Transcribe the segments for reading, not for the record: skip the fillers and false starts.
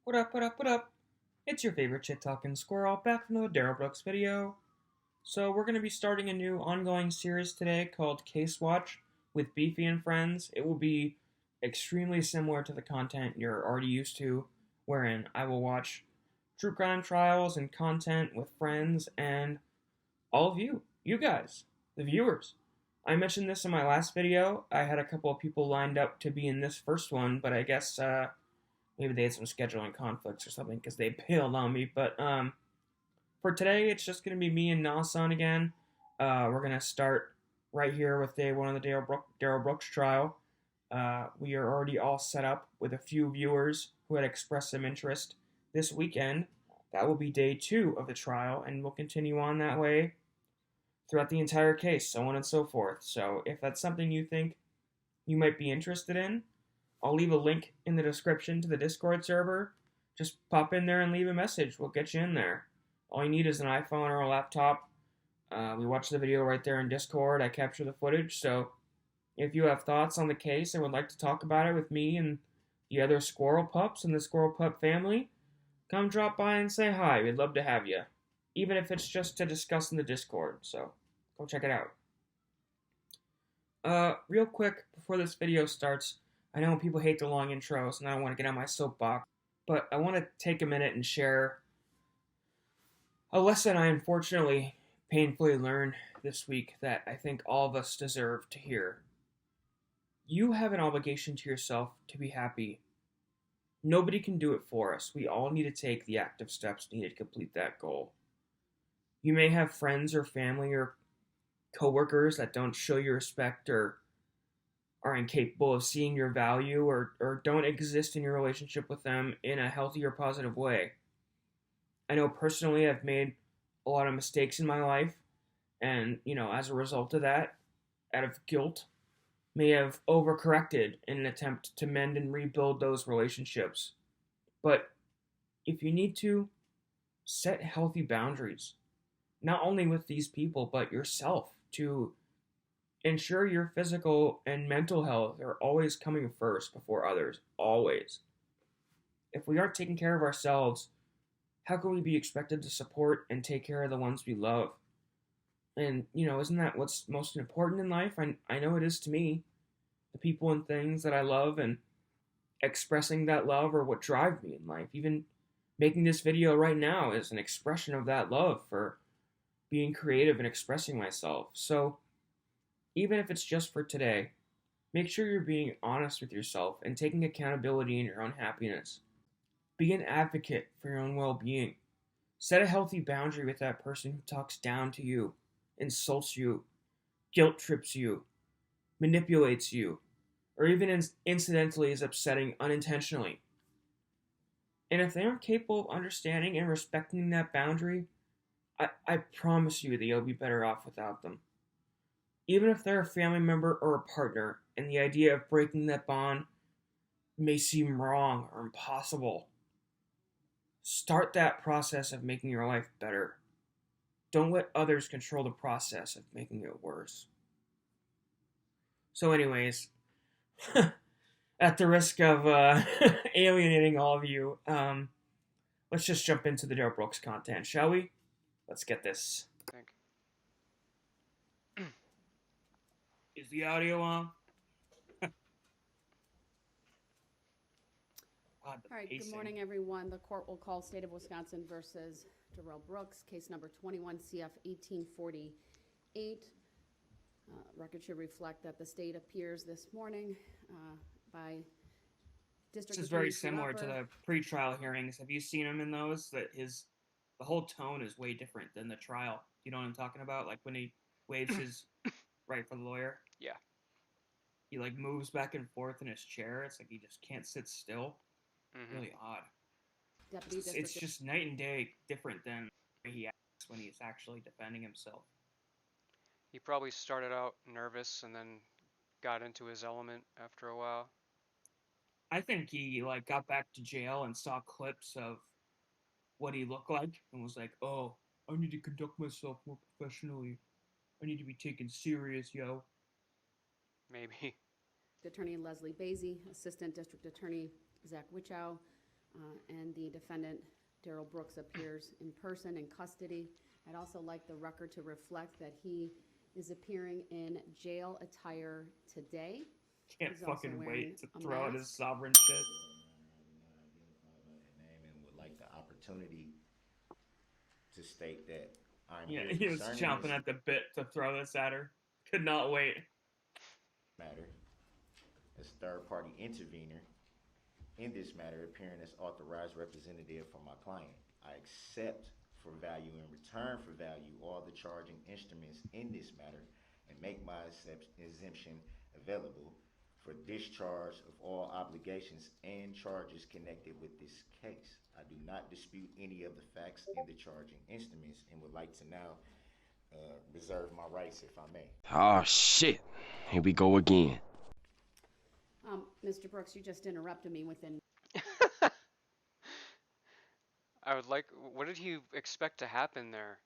What up, what up, what up? It's your favorite shit talking squirrel back from another Darrell Brooks video. So, we're going to be starting a new ongoing series today called Case Watch with Beefy and friends. It will be extremely similar to the content you're already used to, wherein I will watch true crime trials and content with friends and all of you guys, the viewers. I mentioned this in my last video. I had a couple of people lined up to be in this first one, but I guess maybe they had some scheduling conflicts or something because they bailed on me. But for today, it's just going to be me and Nasan again. We're going to start right here with day one of the Darrell Brooks trial. We are already all set up with a few viewers who had expressed some interest this weekend. That will be day two of the trial, and we'll continue on that way throughout the entire case, so on and so forth. So if that's something you think you might be interested in, I'll leave a link in the description to the Discord server. Just pop in there and leave a message. We'll get you in there. All you need is an iPhone or a laptop. We watch the video right there in Discord. I capture the footage. So if you have thoughts on the case and would like to talk about it with me and the other squirrel pups in the squirrel pup family, come drop by and say hi. We'd love to have you. Even if it's just to discuss in the Discord. So go check it out. Real quick, before this video starts, I know people hate the long intros, and I don't want to get on my soapbox, but I want to take a minute and share a lesson I unfortunately painfully learned this week that I think all of us deserve to hear. You have an obligation to yourself to be happy. Nobody can do it for us. We all need to take the active steps needed to complete that goal. You may have friends or family or coworkers that don't show you respect or are incapable of seeing your value or don't exist in your relationship with them in a healthy or positive way. I know personally I've made a lot of mistakes in my life, and, as a result of that, out of guilt, may have overcorrected in an attempt to mend and rebuild those relationships. But if you need to, set healthy boundaries, not only with these people, but yourself, to ensure your physical and mental health are always coming first before others. Always. If we aren't taking care of ourselves, how can we be expected to support and take care of the ones we love? And, isn't that what's most important in life? I know it is to me. The people and things that I love and expressing that love are what drive me in life. Even making this video right now is an expression of that love for being creative and expressing myself. So, even if it's just for today, make sure you're being honest with yourself and taking accountability in your own happiness. Be an advocate for your own well-being. Set a healthy boundary with that person who talks down to you, insults you, guilt trips you, manipulates you, or even incidentally is upsetting unintentionally. And if they aren't capable of understanding and respecting that boundary, I promise you that you'll be better off without them. Even if they're a family member or a partner, and the idea of breaking that bond may seem wrong or impossible, start that process of making your life better. Don't let others control the process of making it worse. So anyways, at the risk of alienating all of you, let's just jump into the Darrell Brooks content, shall we? Let's get this. Is the audio on? All right, good morning, everyone. The court will call State of Wisconsin versus Darrell Brooks, case number 21 CF 1848. Record should reflect that the state appears this morning by District. This is very similar to the pre-trial hearings. Have you seen him in those? The whole tone is way different than the trial. You know what I'm talking about? Like when he waves his right for the lawyer. Yeah. He moves back and forth in his chair. It's like he just can't sit still. Mm-hmm. Really odd. Deputy It's just night and day different than he acts when he's actually defending himself. He probably started out nervous and then got into his element after a while. I think he got back to jail and saw clips of what he looked like and was like, "Oh, I need to conduct myself more professionally. I need to be taken serious, yo." Maybe. Attorney Leslie Basie, Assistant District Attorney Zach Wichow, and the defendant, Darrell Brooks, appears in person in custody. I'd also like the record to reflect that he is appearing in jail attire today. Can't He's also fucking wearing wait to a throw out his mask. sovereign shit. Name and would like the opportunity to state that I'm Yeah, here he was concerning chomping this at the bit to throw this at her. Could not wait. matter as third-party intervener in this matter, appearing as authorized representative for my client. I accept for value in return for value all the charging instruments in this matter and make my exemption available for discharge of all obligations and charges connected with this case. I do not dispute any of the facts in the charging instruments and would like to now reserve my rights if I may. Oh shit. Here we go again. Mr. Brooks, you just interrupted me within. I would like. What did he expect to happen there?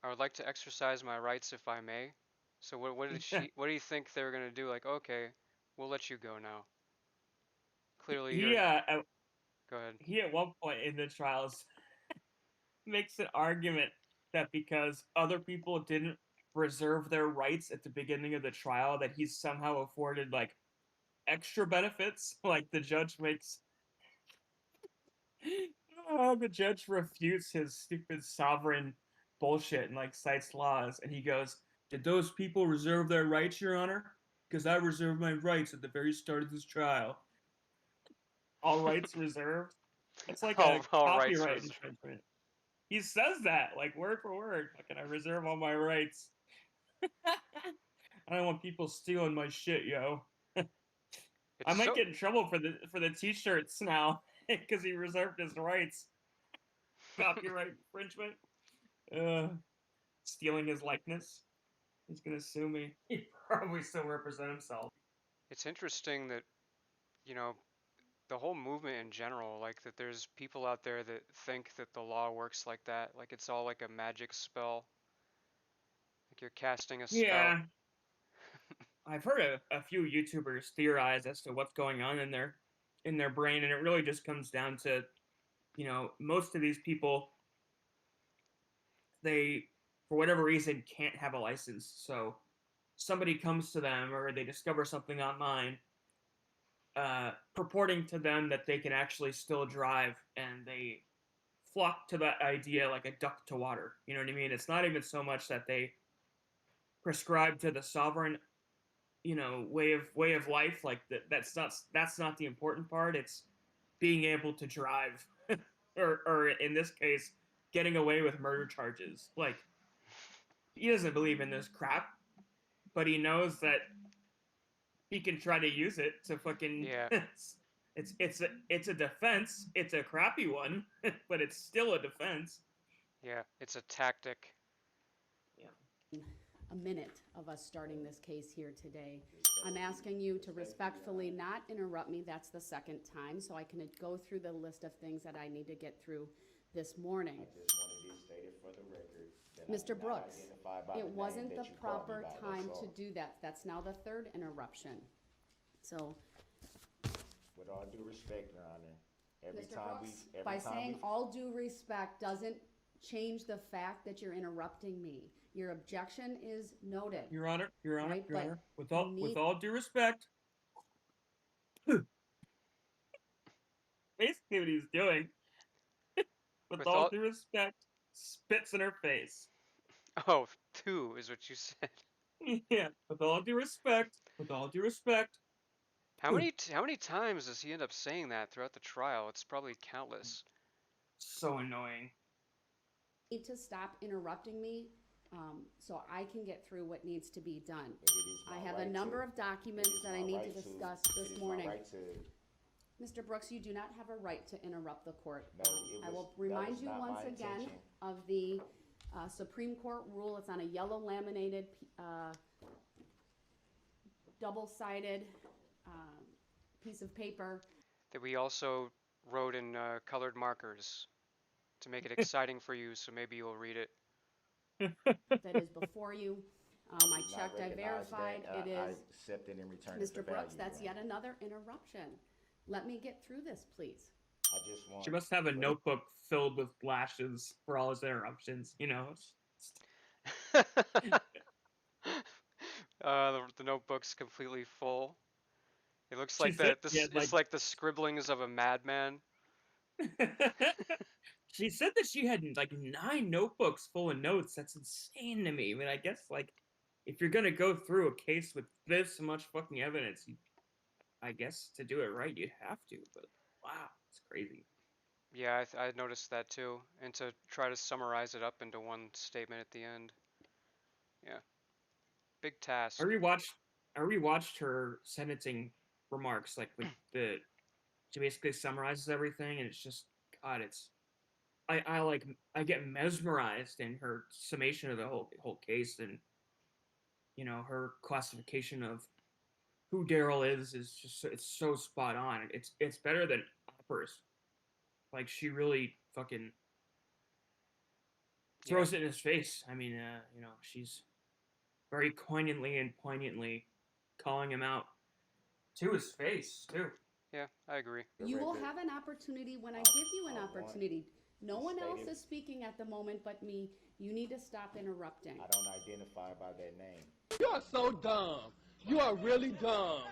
I would like to exercise my rights if I may. So what did she? What do you think they were gonna do? Like, okay, we'll let you go now. Clearly, He you're. uh Go ahead. he at one point in the trials makes an argument that because other people didn't reserve their rights at the beginning of the trial, that he's somehow afforded like extra benefits. Like the judge makes the judge refutes his stupid sovereign bullshit and like cites laws, and he goes, "Did those people reserve their rights, Your Honor? Because I reserved my rights at the very start of this trial. All rights reserved." It's like a All rights copyright reserved. infringement. He says that like word for word. Fucking, I reserve all my rights. I don't want people stealing my shit, yo. I It's might so. get in trouble for the t-shirts now because he reserved his rights. Copyright infringement. Stealing his likeness. He's gonna sue me. He probably still represent himself. It's interesting that you know the whole movement in general, like that there's people out there that think that the law works like that, like it's all like a magic spell, like you're casting a spell. Yeah, I've heard a few YouTubers theorize as to what's going on in their brain, and it really just comes down to, most of these people, they, for whatever reason, can't have a license. So somebody comes to them or they discover something online, purporting to them that they can actually still drive, and they flock to that idea like a duck to water. You know what I mean? It's not even so much that they prescribe to the sovereign, way of life. Like that's not the important part. It's being able to drive, or in this case, getting away with murder charges. Like he doesn't believe in this crap, but he knows that he can try to use it to fucking. Yeah, It's a defense. It's a crappy one, but it's still a defense. yeah, it's a tactic. Yeah. A minute of us starting this case here today. I'm asking you to respectfully not interrupt me. That's the second time, so I can go through the list of things that I need to get through this morning. I just wanted it stated for the record that Mr. I am not Brooks, identified by it the name wasn't that the you called me proper by, time that's to all. do that. That's now the third interruption. So, With all due respect, Your Honor, Mr. Brooks, by saying all due respect doesn't change the fact that you're interrupting me. Your objection is noted. Your Honor, Right, Your but Honor. With you all due respect, basically what he's doing, with With all all. due respect, spits in her face. Oh, two is what you said. Yeah, with all due respect. How many times does he end up saying that throughout the trial? It's probably countless. So annoying. need to stop interrupting me so I can get through what needs to be done. I have a number of documents that I need to discuss this morning. Mr. Brooks, you do not have a right to interrupt the court. I will remind you once again of the Supreme Court rule. It's on a yellow laminated, double-sided piece of paper. That we also wrote in colored markers to make it exciting for you, so maybe you'll read it. That is before you. I checked, I verified, it I is. accepted in return Mr. for Brooks, value, that's Your yet another interruption. Let me get through this, please. I I just want. She must have a for- notebook filled with lashes for all his interruptions, you know? The notebook's completely full. It looks She like said the she this had it's like like the scribblings of a madman. she said that she had like 9 notebooks full of notes. That's insane to me. I mean, I guess like if you're gonna go through a case with this much fucking evidence, I guess to do it right, you'd have to. But wow, it's crazy. Yeah, I noticed that too, and to try to summarize it up into one statement at the end. Yeah, big I task. rewatched I rewatched her sentencing remarks, like with the she basically summarizes everything, and it's just God, it's I like I get mesmerized in her summation of the whole case, and you know her classification of who Darrell is just it's so spot on. It's better than Opper's. Like she really fucking Yeah, throws it in his face. I mean, you know, she's very poignantly calling him out to his face too. yeah, I agree. You will record, have an opportunity when I give you an I want opportunity. No one else stated- is speaking at the moment but me. You need to stop interrupting. I don't identify by that name. You are so dumb. You are really dumb.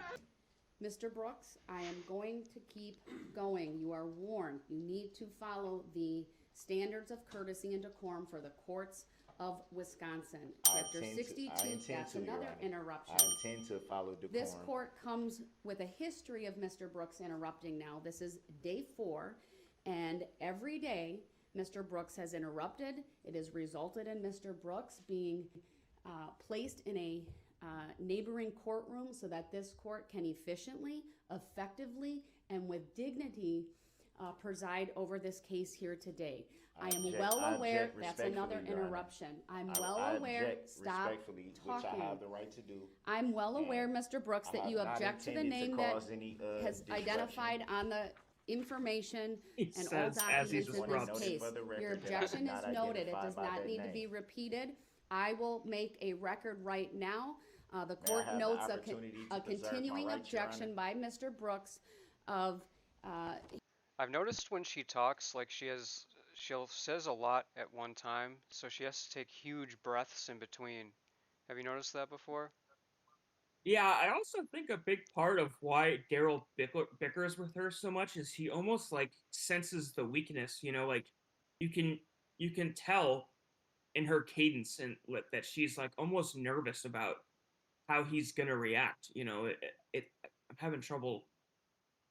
Mr. Brooks, I am going to keep going. You are warned. You need to follow the standards of courtesy and decorum for the courts of Wisconsin. Chapter 62, that's another interruption. I intend to follow decorum. This court comes with a history of Mr. Brooks interrupting now. This is day 4, and every day Mr. Brooks has interrupted. It has resulted in Mr. Brooks being placed in a neighboring courtroom so that this court can efficiently, effectively, and with dignity preside over this case here today. I am well aware that's another interruption. I'm well aware. Stop respectfully, talking. which I have the right to do. I'm well aware, And Mr. Brooks, I that you have not object to the intended to name that cause any, has disruption. identified on the information He and all says as he's documents in this disrupting. case. For the record, Your that I objection did is not noted. It identify does by not that need to be name. repeated. I will make a record right now. The May I court have the notes opportunity to a preserve my continuing rights, Your objection by Mr. Brooks of I've noticed when she talks, like she'll says a lot at one time, so she has to take huge breaths in between. Have you noticed that before? Yeah, I also think a big part of why Darrell bickers with her so much is he almost like senses the weakness. You know, like you can you can tell in her cadence and that she's like almost nervous about how he's gonna react. You know, I'm having trouble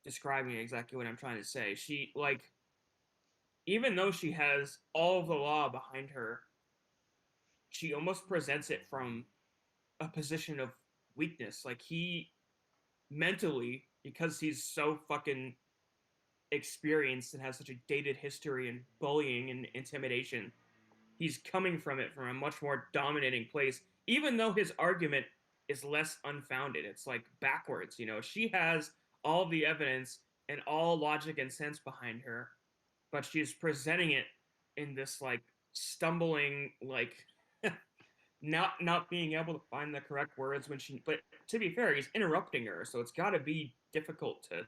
describing exactly what I'm trying to say. She like even though she has all of the law behind her, she almost presents it from a position of weakness. Like he mentally, because he's so fucking experienced and has such a dated history in bullying and intimidation, he's coming from it from a much more dominating place, even though his argument is less unfounded. It's like backwards, you know. She has all the evidence and all logic and sense behind her, but she's presenting it in this like stumbling, like not being able to find the correct words when she. But to be fair, he's interrupting her, so it's got to be difficult to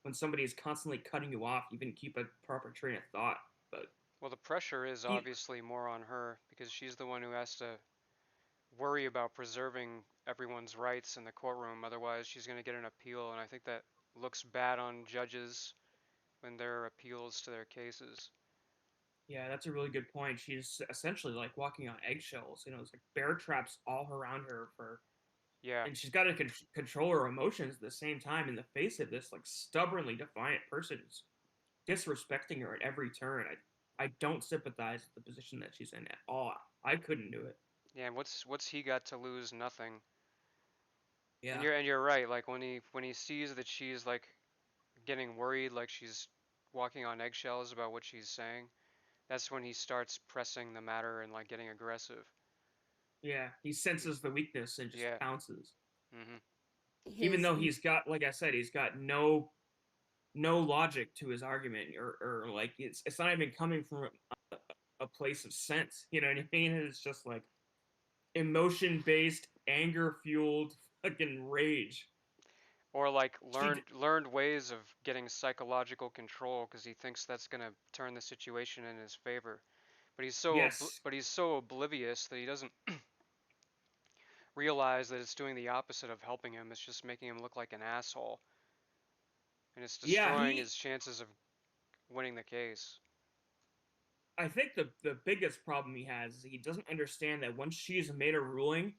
when somebody is constantly cutting you off, even keep a proper train of thought. But Well, the pressure is he, obviously more on her because she's the one who has to worry about preserving everyone's rights in the courtroom. Otherwise, she's going to get an appeal, and I think that looks bad on judges when there are appeals to their cases. yeah, that's a really good point. She's essentially like walking on eggshells. You know, it's like bear traps all around her for, Yeah, and she's got to control her emotions at the same time in the face of this like stubbornly defiant person who's disrespecting her at every turn. I don't sympathize with the position that she's in at all. I couldn't do it. yeah. And what's he got to lose? Nothing. And Yeah, you're right. Like when he sees that she's like getting worried, like she's walking on eggshells about what she's saying, that's when he starts pressing the matter and like getting aggressive. yeah. He senses the weakness and just Yeah. pounces. Mhm. Even his though he's got, like I said, he's got no logic to his argument, or like it's not even coming from a place of sense. You know what I mean? It's just like emotion based, anger fueled fucking rage. Or like She, learned ways of getting psychological control because he thinks that's gonna turn the situation in his favor. yes, But he's so oblivious that he doesn't realize that it's doing the opposite of helping him. It's just making him look like an asshole, and it's yeah, destroying his chances of winning the case. I think the biggest problem he has is he doesn't understand that once she's made a ruling,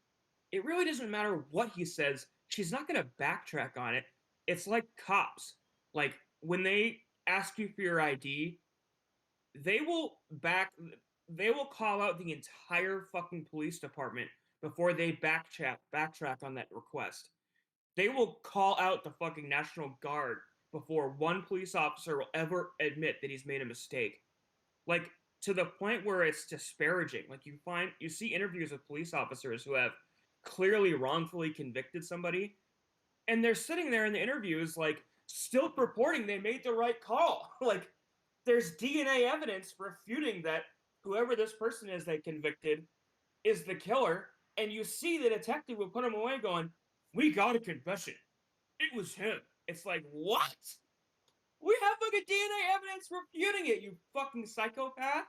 it really doesn't matter what he says. She's not going to backtrack on it. It's like cops. Like when they ask you for your ID, they will they will call out the entire fucking police department before they backtrack on that request. They will call out the fucking National Guard before one police officer will ever admit that he's made a mistake. Like to the point where it's disparaging. Like you see interviews with police officers who have clearly wrongfully convicted somebody, and they're sitting there in the interviews like still purporting they made the right call. Like there's DNA evidence refuting that whoever this person is they convicted is the killer, and you see the detective will put him away going, "We got a confession. It was him." It's like, what? We have fucking DNA evidence refuting it, you fucking psychopath.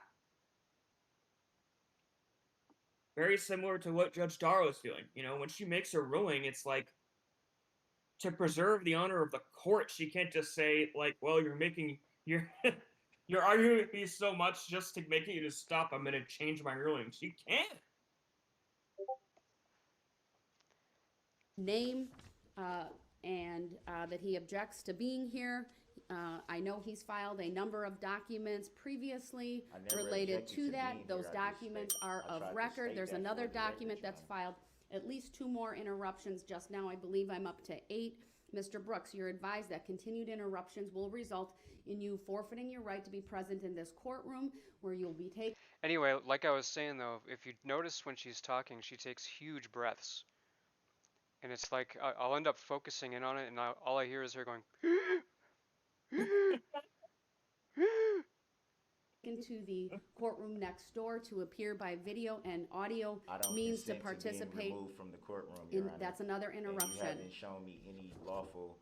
Very similar to what Judge Darrell is doing. You know, when she makes her ruling, it's like to preserve the honor of the court, she can't just say, like, well, you're you're arguing with me so much just to make you to stop. I'm gonna change my ruling. She can't. Name and that he objects to being here. I know he's filed a number of documents previously I never related objected to to that. being Those here. I just documents state- are I of tried to record. state There's that another for the record, document Your that's Honor. filed. At least 2 more interruptions. Just now, I believe I'm up to 8. Mr. Brooks, you're advised that continued interruptions will result in you forfeiting your right to be present in this courtroom where you'll be taken. Anyway, like I was saying though, if you notice when she's talking, she takes huge breaths, and it's like I'll end up focusing in on it, and all I hear is her going. Into the courtroom next door to appear by video and audio I don't means to consent to being participate removed from the courtroom, Your in, Honor. that's another And you interruption. haven't shown me any lawful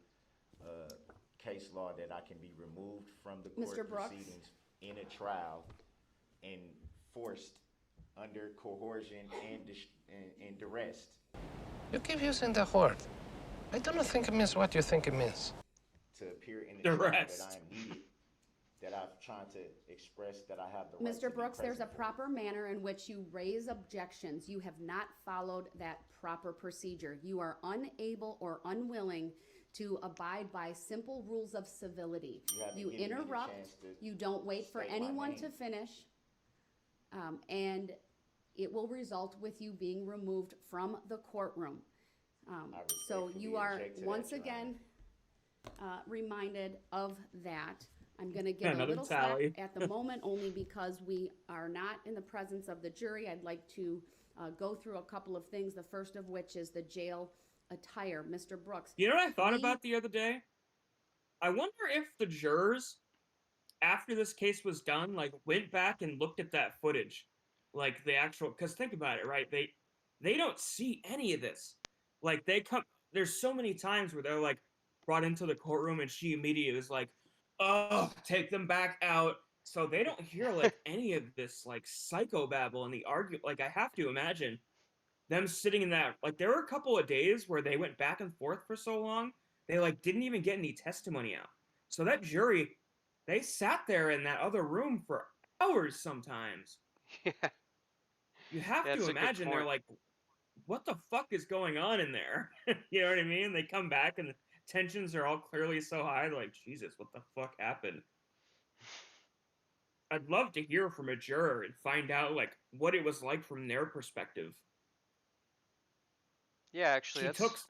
case law that I can be removed from the court Mr. Brooks? proceedings in a trial and forced under coercion and duress. You keep using the word. I do not think it means what you think it means. To appear in the trial Duress. that I am needed, that I'm trying to express that I have the right to Mr. be Brooks, there's a present for. proper manner in which you raise objections. You have not followed that proper procedure. You are unable or unwilling to abide by simple rules of civility. You haven't You given me the interrupt, chance to you don't wait for state my anyone name. to finish, and it will result with you being removed from the courtroom. So respectfully you are object to that, once Your again reminded of that. I'm going to give a Another little slack tally. at the moment only because we are not in the presence of the jury. I'd like to go through a couple of things, the first of which is the jail attire. Mr. Brooks. You know what I thought we- about the other day? I wonder if the jurors, after this case was done, like went back and looked at that footage, like the actual. Because think about it, right? They don't see any of this. Like they come. There's so many times where they're like brought into the courtroom and she immediately is like, "Oh, take them back out." So they don't hear like any of this like psychobabble and the argument. Like I have to imagine them sitting in that. Like there were a couple of days where they went back and forth for so long they like didn't even get any testimony out. So that jury, they sat there in that other room for hours sometimes. Yeah, You have that's to a good imagine they're point. like, what the fuck is going on in there? You know what I mean? They come back and the tensions are all clearly so high. They're like, Jesus, what the fuck happened? I'd love to hear from a juror and find out like what it was like from their perspective. Yeah, actually, She took that's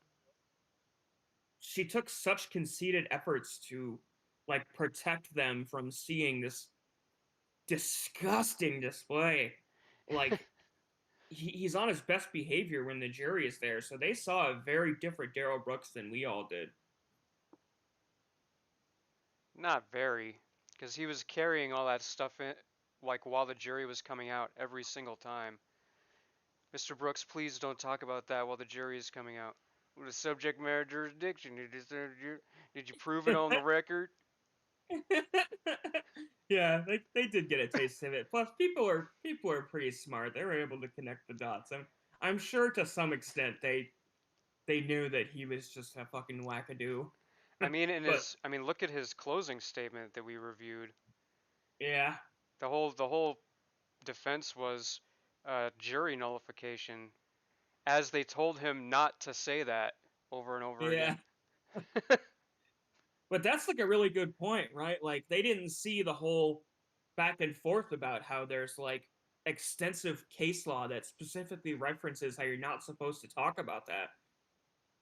she took such conceited efforts to like protect them from seeing this disgusting display. Like he's on his best behavior when the jury is there, so they saw a very different Darrell Brooks than we all did. not very, because he was carrying all that stuff in, like while the jury was coming out every single time. Mr. Brooks, please don't talk about that while the jury is coming out. With a subject matter jurisdiction, did you prove it on the record? Yeah, they did get a taste of it. Plus, people are pretty smart. They were able to connect the dots. I'm sure to some extent they knew that he was just a fucking wackadoo. I mean, But look at his closing statement that we reviewed. yeah, The whole defense was jury nullification, as they told him not to say that over and over yeah. again. But that's like a really good point, right? Like they didn't see the whole back and forth about how there's like extensive case law that specifically references how you're not supposed to talk about that.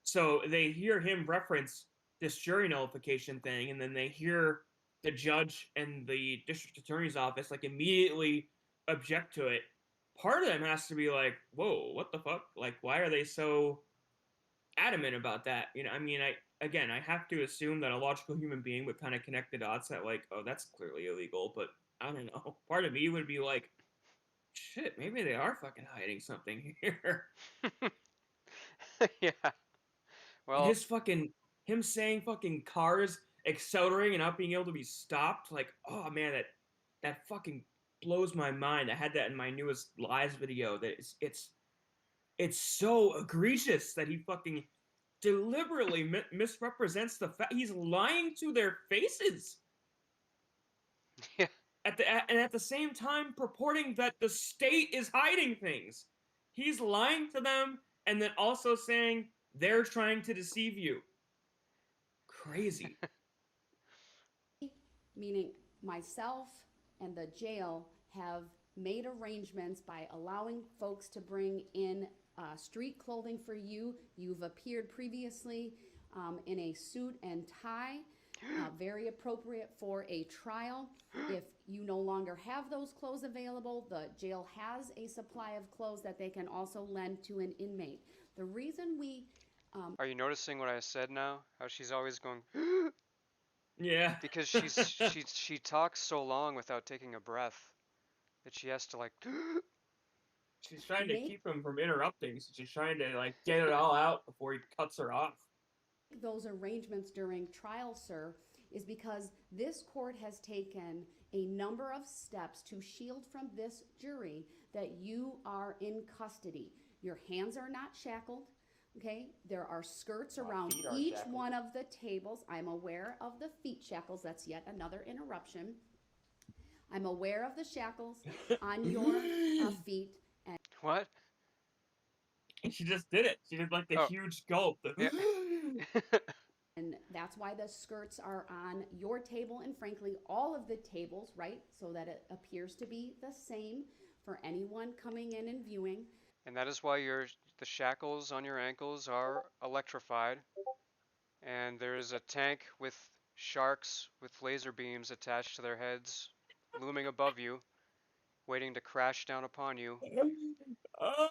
So they hear him reference this jury nullification thing, and then they hear the judge and the district attorney's office like immediately object to it. Part of them has to be like, whoa, what the fuck? Like, why are they so adamant about that? I mean, I have to assume that a logical human being would kind of connect the dots that like, oh, that's clearly illegal, but I don't know. Part of me would be like, shit, maybe they are fucking hiding something here. Yeah. And Well, him saying fucking cars accelerating and not being able to be stopped, like, oh man, that fucking blows my mind. I had that in my newest lies video. That it's so egregious that he fucking deliberately misrepresents the fact. He's lying to their faces yeah. and at the same time purporting that the state is hiding things. He's lying to them and then also saying they're trying to deceive you. Crazy. Meaning myself and the jail have made arrangements by allowing folks to bring in street clothing for you. You've appeared previously in a suit and tie, very appropriate for a trial. If you no longer have those clothes available, the jail has a supply of clothes that they can also lend to an inmate. The reason we Are you noticing what I said now? How she's always going Yeah. because she talks so long without taking a breath that she has to like She's trying to make keep him from interrupting, so she's trying to like get it all out before he cuts her off. those arrangements during trial, sir, is because this court has taken a number of steps to shield from this jury that you are in custody. Your hands are not shackled. Okay, there are skirts around feet are each shackled. one of the tables. I'm aware of the feet shackles. That's yet another interruption. I'm aware of the shackles on your feet. what? And she just did it. She did like the Oh, huge gulp. yeah. And that's why the skirts are on your table and frankly all of the tables, right? So that it appears to be the same for anyone coming in and viewing. And that is why the shackles on your ankles are electrified. And there is a tank with sharks with laser beams attached to their heads looming above you, waiting to crash down upon you. Oh,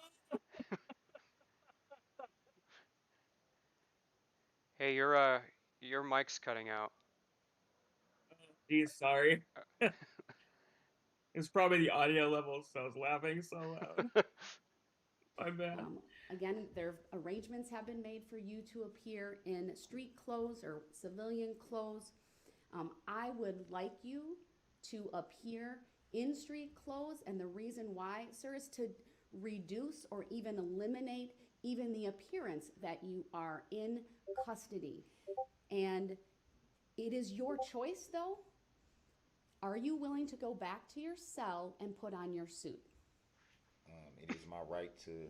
Hey, your mic's cutting out. geez, sorry. Uh, It's probably the audio levels, so I was laughing so loud. My bad. Again, their arrangements have been made for you to appear in street clothes or civilian clothes. I would like you to appear in street clothes, and the reason why, sir, is to reduce or even eliminate even the appearance that you are in custody. And it is your choice, though. Are you willing to go back to your cell and put on your suit? It is my right to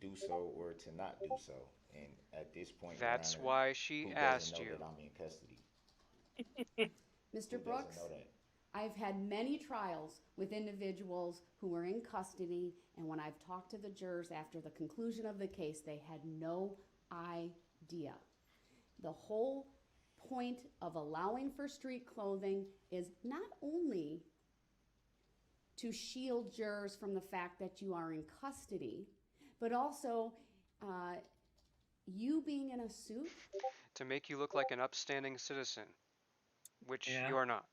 do so or to not do so. And at this point, Your That's Honor, why she who doesn't asked know you. that I'm in custody? Mr. Who Brooks, doesn't know that? I've had many trials with individuals who were in custody, and when I've talked to the jurors after the conclusion of the case, they had no idea. The whole point of allowing for street clothing is not only to shield jurors from the fact that you are in custody, but also you being in a suit. To make you look like an upstanding citizen, which Yeah. you are not.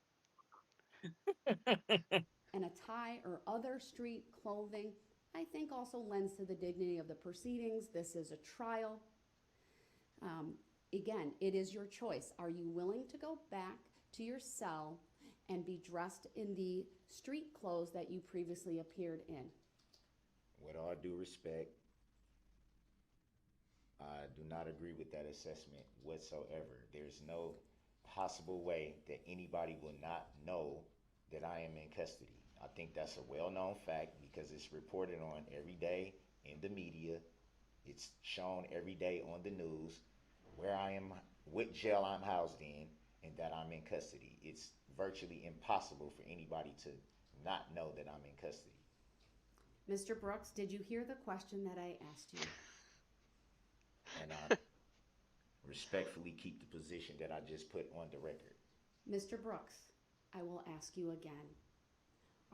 And a tie or other street clothing, I think also lends to the dignity of the proceedings. This is a trial. Again, it is your choice. Are you willing to go back to your cell and be dressed in the street clothes that you previously appeared in? With all due respect, I do not agree with that assessment whatsoever. There's no possible way that anybody will not know that I am in custody. I think that's a well-known fact because it's reported on every day in the media. It's shown every day on the news where I am, what jail I'm housed in, and that I'm in custody. It's virtually impossible for anybody to not know that I'm in custody. Mr. Brooks, did you hear the question that I asked you? And I respectfully keep the position that I just put on the record. Mr. Brooks, I will ask you again.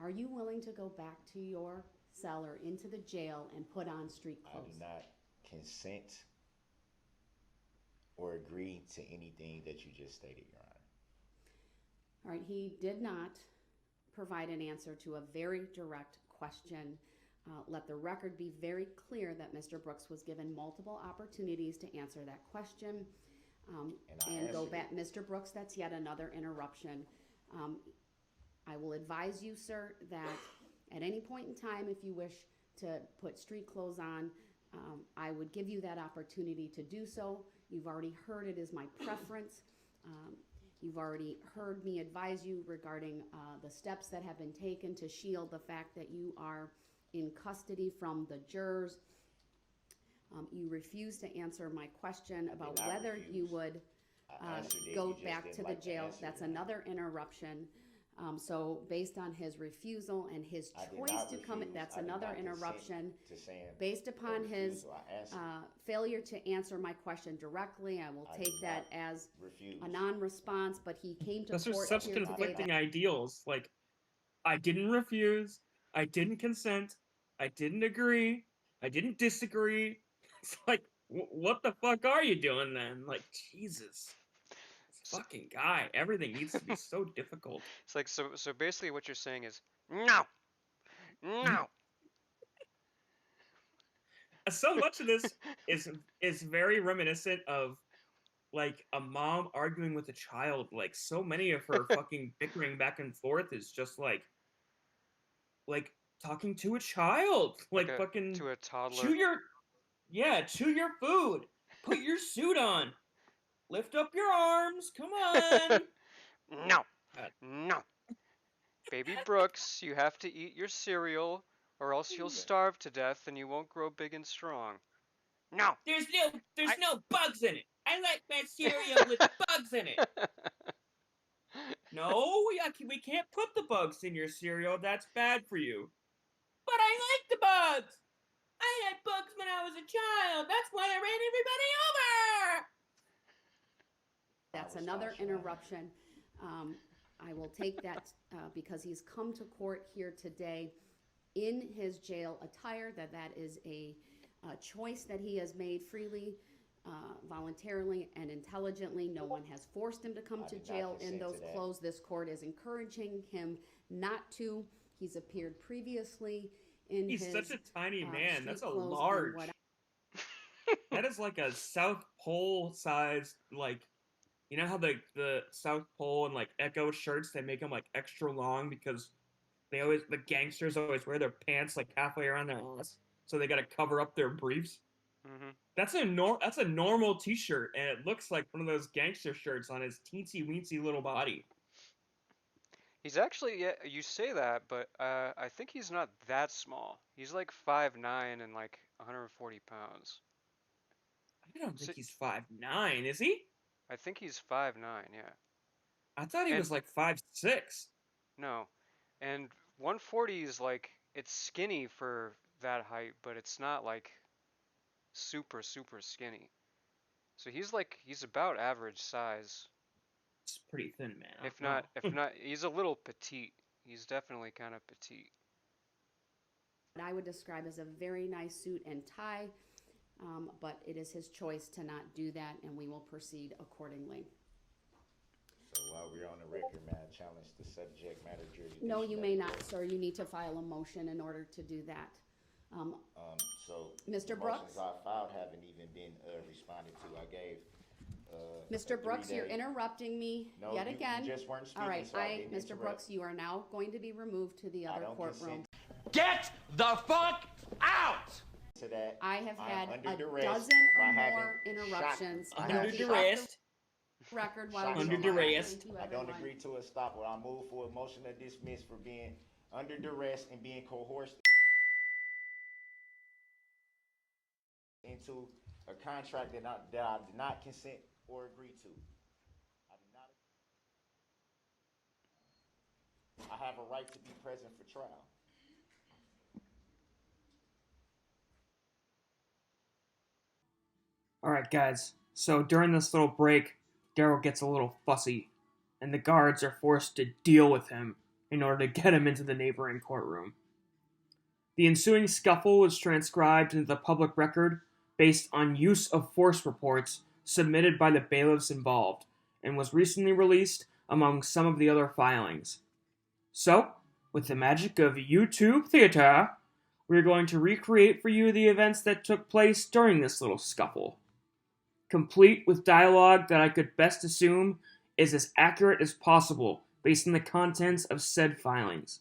Are you willing to go back to your cell or into the jail and put on street I clothes? do not consent or agree to anything that you just stated, Your Honor. All right, he did not provide an answer to a very direct question. Let the record be very clear that Mr. Brooks was given multiple opportunities to answer that question. And go back, Mr. Brooks, that's yet another interruption. I will advise you, sir, that at any point in time, if you wish to put street clothes on, I would give you that opportunity to do so. You've already heard it is my preference. You've already heard me advise you regarding the steps that have been taken to shield the fact that you are in custody from the jurors. You refuse to answer my question about whether you would go back to the jail. That's another interruption. So based on his refusal and his choice to come, that's another interruption. Based upon his failure to answer my question directly, I will take that as a non-response, but he came to Those are court such here today. conflicting ideals. Like, I didn't refuse, I didn't consent, I didn't agree, I didn't disagree. It's like, what the fuck are you doing then? Like, Jesus. This fucking guy. Everything needs to be so difficult. It's like, so basically what you're saying is, no, no. So much of this is very reminiscent of like a mom arguing with a child. Like so many of her fucking bickering back and forth is just like talking to a child. Like fucking to a toddler. chew your food. Put your suit on. Lift up your arms. Come on. No. No. Baby Brooks, you have to eat your cereal or else you'll starve to death and you won't grow big and strong. No. There's no bugs in it. I like my cereal with bugs in it. No, we can't put the bugs in your cereal. That's bad for you. But I like the bugs. I had bugs when I was a child. That's why I ran everybody over. That's another interruption. I will take that because he's come to court here today in his jail attire, that is a choice that he has made freely, voluntarily, and intelligently. No one has forced him to come to jail in those clothes. This court is encouraging him not to. He's appeared previously in his He's such a tiny man. That's a street clothes large. and That is like a South Pole size, like, you know how the South Pole and like Echo shirts, they make them like extra long because the gangsters always wear their pants like halfway around their ass, so they got to cover up their briefs. Mm-hmm. That's a normal T-shirt, and it looks like one of those gangster shirts on his teensy weensy little body. He's actually, yeah, you say that, but I think he's not that small. He's like 5'9" and like 140 pounds. I don't think he's 5'9", is he? I think he's 5'9", yeah. I thought he was like 5'6". No, and 140 is like, it's skinny for that height, but it's not like super skinny. So he's about average size. It's pretty thin, man. If not, he's a little petite. He's definitely kind of petite. What I would describe as a very nice suit and tie, but it is his choice to not do that, and we will proceed accordingly. So while we're on the record, may I challenge the subject matter jurisdiction? No, you may not, sir. You need to file a motion in order to do that. So Mr. the Brooks? motions I filed haven't even been responded to. I gave a Mr. Brooks, you're 3-day. interrupting me No, yet you again. just weren't speaking, All right, so I didn't Mr. interrupt. Brooks, you are now going to be removed to the I other don't courtroom. consent Get the fuck out! to that. I have I'm had under a duress dozen by or having more interruptions. shock- I You'll have be shock- off the record while Shocks you Under on my duress. Thank you, I don't everyone. agree to a stop. I move for a motion to dismiss for being under duress and being coerced into a contract that I did not consent or agree to. I do not. I have a right to be present for trial. Alright, guys. So during this little break, Darrell gets a little fussy, and the guards are forced to deal with him in order to get him into the neighboring courtroom. The ensuing scuffle was transcribed into the public record based on use of force reports submitted by the bailiffs involved, and was recently released among some of the other filings. So, with the magic of YouTube theater, we're going to recreate for you the events that took place during this little scuffle, complete with dialogue that I could best assume is as accurate as possible based on the contents of said filings.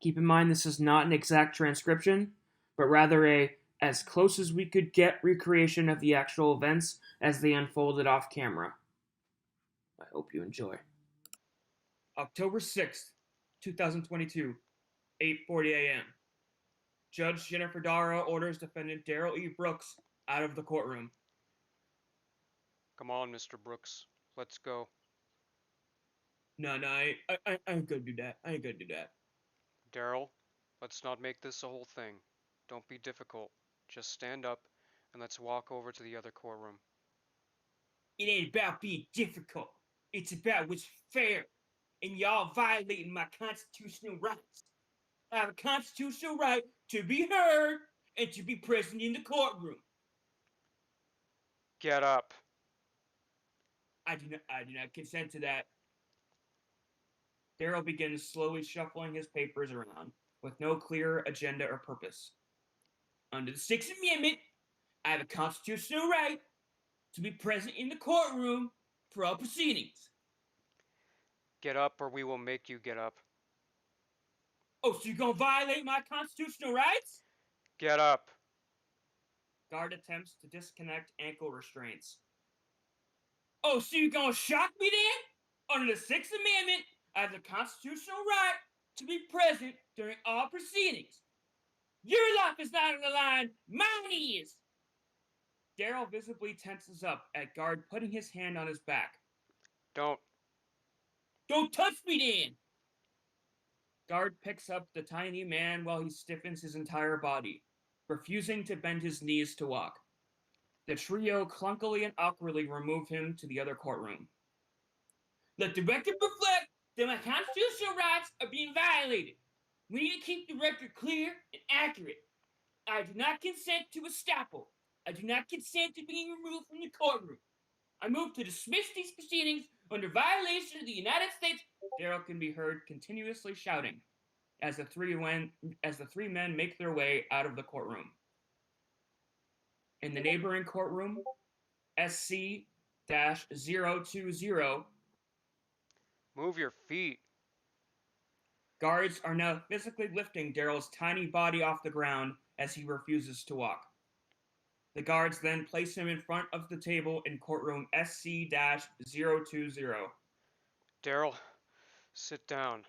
Keep in mind this is not an exact transcription, but rather a as close as we could get recreation of the actual events as they unfolded off camera. I hope you enjoy. October 6th, 2022, 8:40 a.m. Judge Jennifer Darrell orders defendant Darrell E. Brooks out of the courtroom. Come on, Mr. Brooks. Let's go. No, I ain't gonna do that. I ain't gonna do that. Darrell, let's not make this a whole thing. Don't be difficult. Just stand up and let's walk over to the other courtroom. It ain't about being difficult. It's about what's fair. And y'all violating my constitutional rights. I have a constitutional right to be heard and to be present in the courtroom. Get up. I do not consent to that. Darrell begins slowly shuffling his papers around with no clear agenda or purpose. Under the Sixth Amendment, I have a constitutional right to be present in the courtroom for all proceedings. Get up or we will make you get up. Oh, so you're gonna violate my constitutional rights? Get up. Guard attempts to disconnect ankle restraints. Oh, so you're gonna shock me then? Under the Sixth Amendment, I have the constitutional right to be present during all proceedings. Your life is not on the line, mine is. Darrell visibly tenses up at guard putting his hand on his back. Don't. Don't touch me then! Guard picks up the tiny man while he stiffens his entire body, refusing to bend his knees to walk. The trio clunkily and awkwardly remove him to the other courtroom. Let the record reflect that my constitutional rights are being violated. We need to keep the record clear and accurate. I do not consent to a estoppel. I do not consent to being removed from the courtroom. I move to dismiss these proceedings under violation of the United States. Darrell can be heard continuously shouting as the three men make their way out of the courtroom. In the neighboring courtroom, SC-020. Move your feet. Guards are now physically lifting Darrell's tiny body off the ground as he refuses to walk. The guards then place him in front of the table in courtroom SC-020. Darrell, sit down.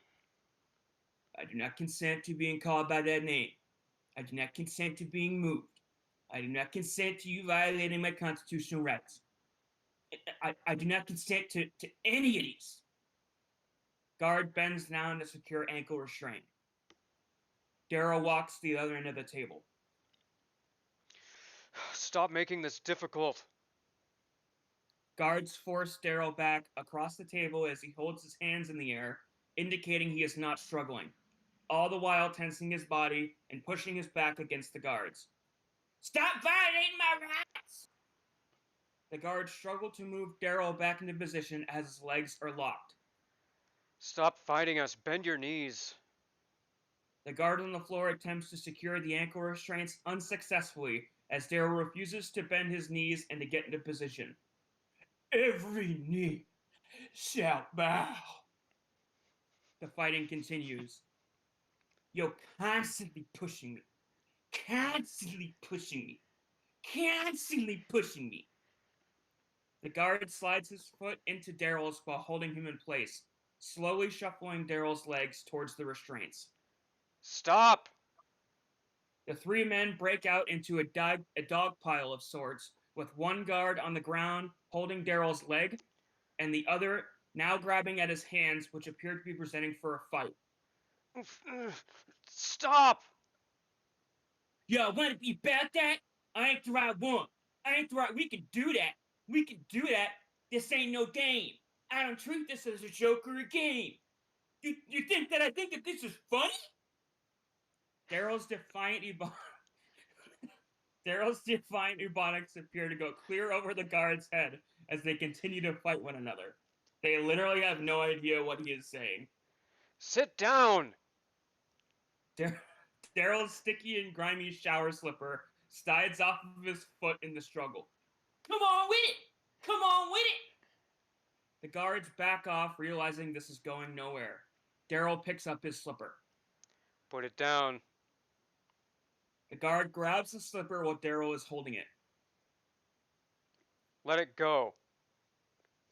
I do not consent to being called by that name. I do not consent to being moved. I do not consent to you violating my constitutional rights. I do not consent to any of these. Guard bends down to secure ankle restraint. Darrell walks to the other end of the table. Stop making this difficult. Guards force Darrell back across the table as he holds his hands in the air, indicating he is not struggling, all the while tensing his body and pushing his back against the guards. Stop violating my rights! The guards struggle to move Darrell back into position as his legs are locked. Stop fighting us. Bend your knees. The guard on the floor attempts to secure the ankle restraints unsuccessfully as Darrell refuses to bend his knees and to get into position. Every knee shall bow. The fighting continues. You're constantly pushing me. Constantly pushing me. Constantly pushing me. The guard slides his foot into Darrell's while holding him in place, slowly shuffling Darrell's legs towards the restraints. Stop! The three men break out into a dog pile of sorts, with one guard on the ground holding Darrell's leg, and the other now grabbing at his hands, which appear to be presenting for a fight. Stop! Yo, wanna be about that? I ain't the right one. I ain't the right. We can do that. We can do that. This ain't no game. I don't treat this as a joke or a game. You think that I think that this is funny? Darrell's defiant ebonics appear to go clear over the guard's head as they continue to fight one another. They literally have no idea what he is saying. Sit down! Darrell's sticky and grimy shower slipper slides off of his foot in the struggle. Come on with it! Come on with it! The guards back off, realizing this is going nowhere. Darrell picks up his slipper. Put it down. The guard grabs the slipper while Darrell is holding it. Let it go.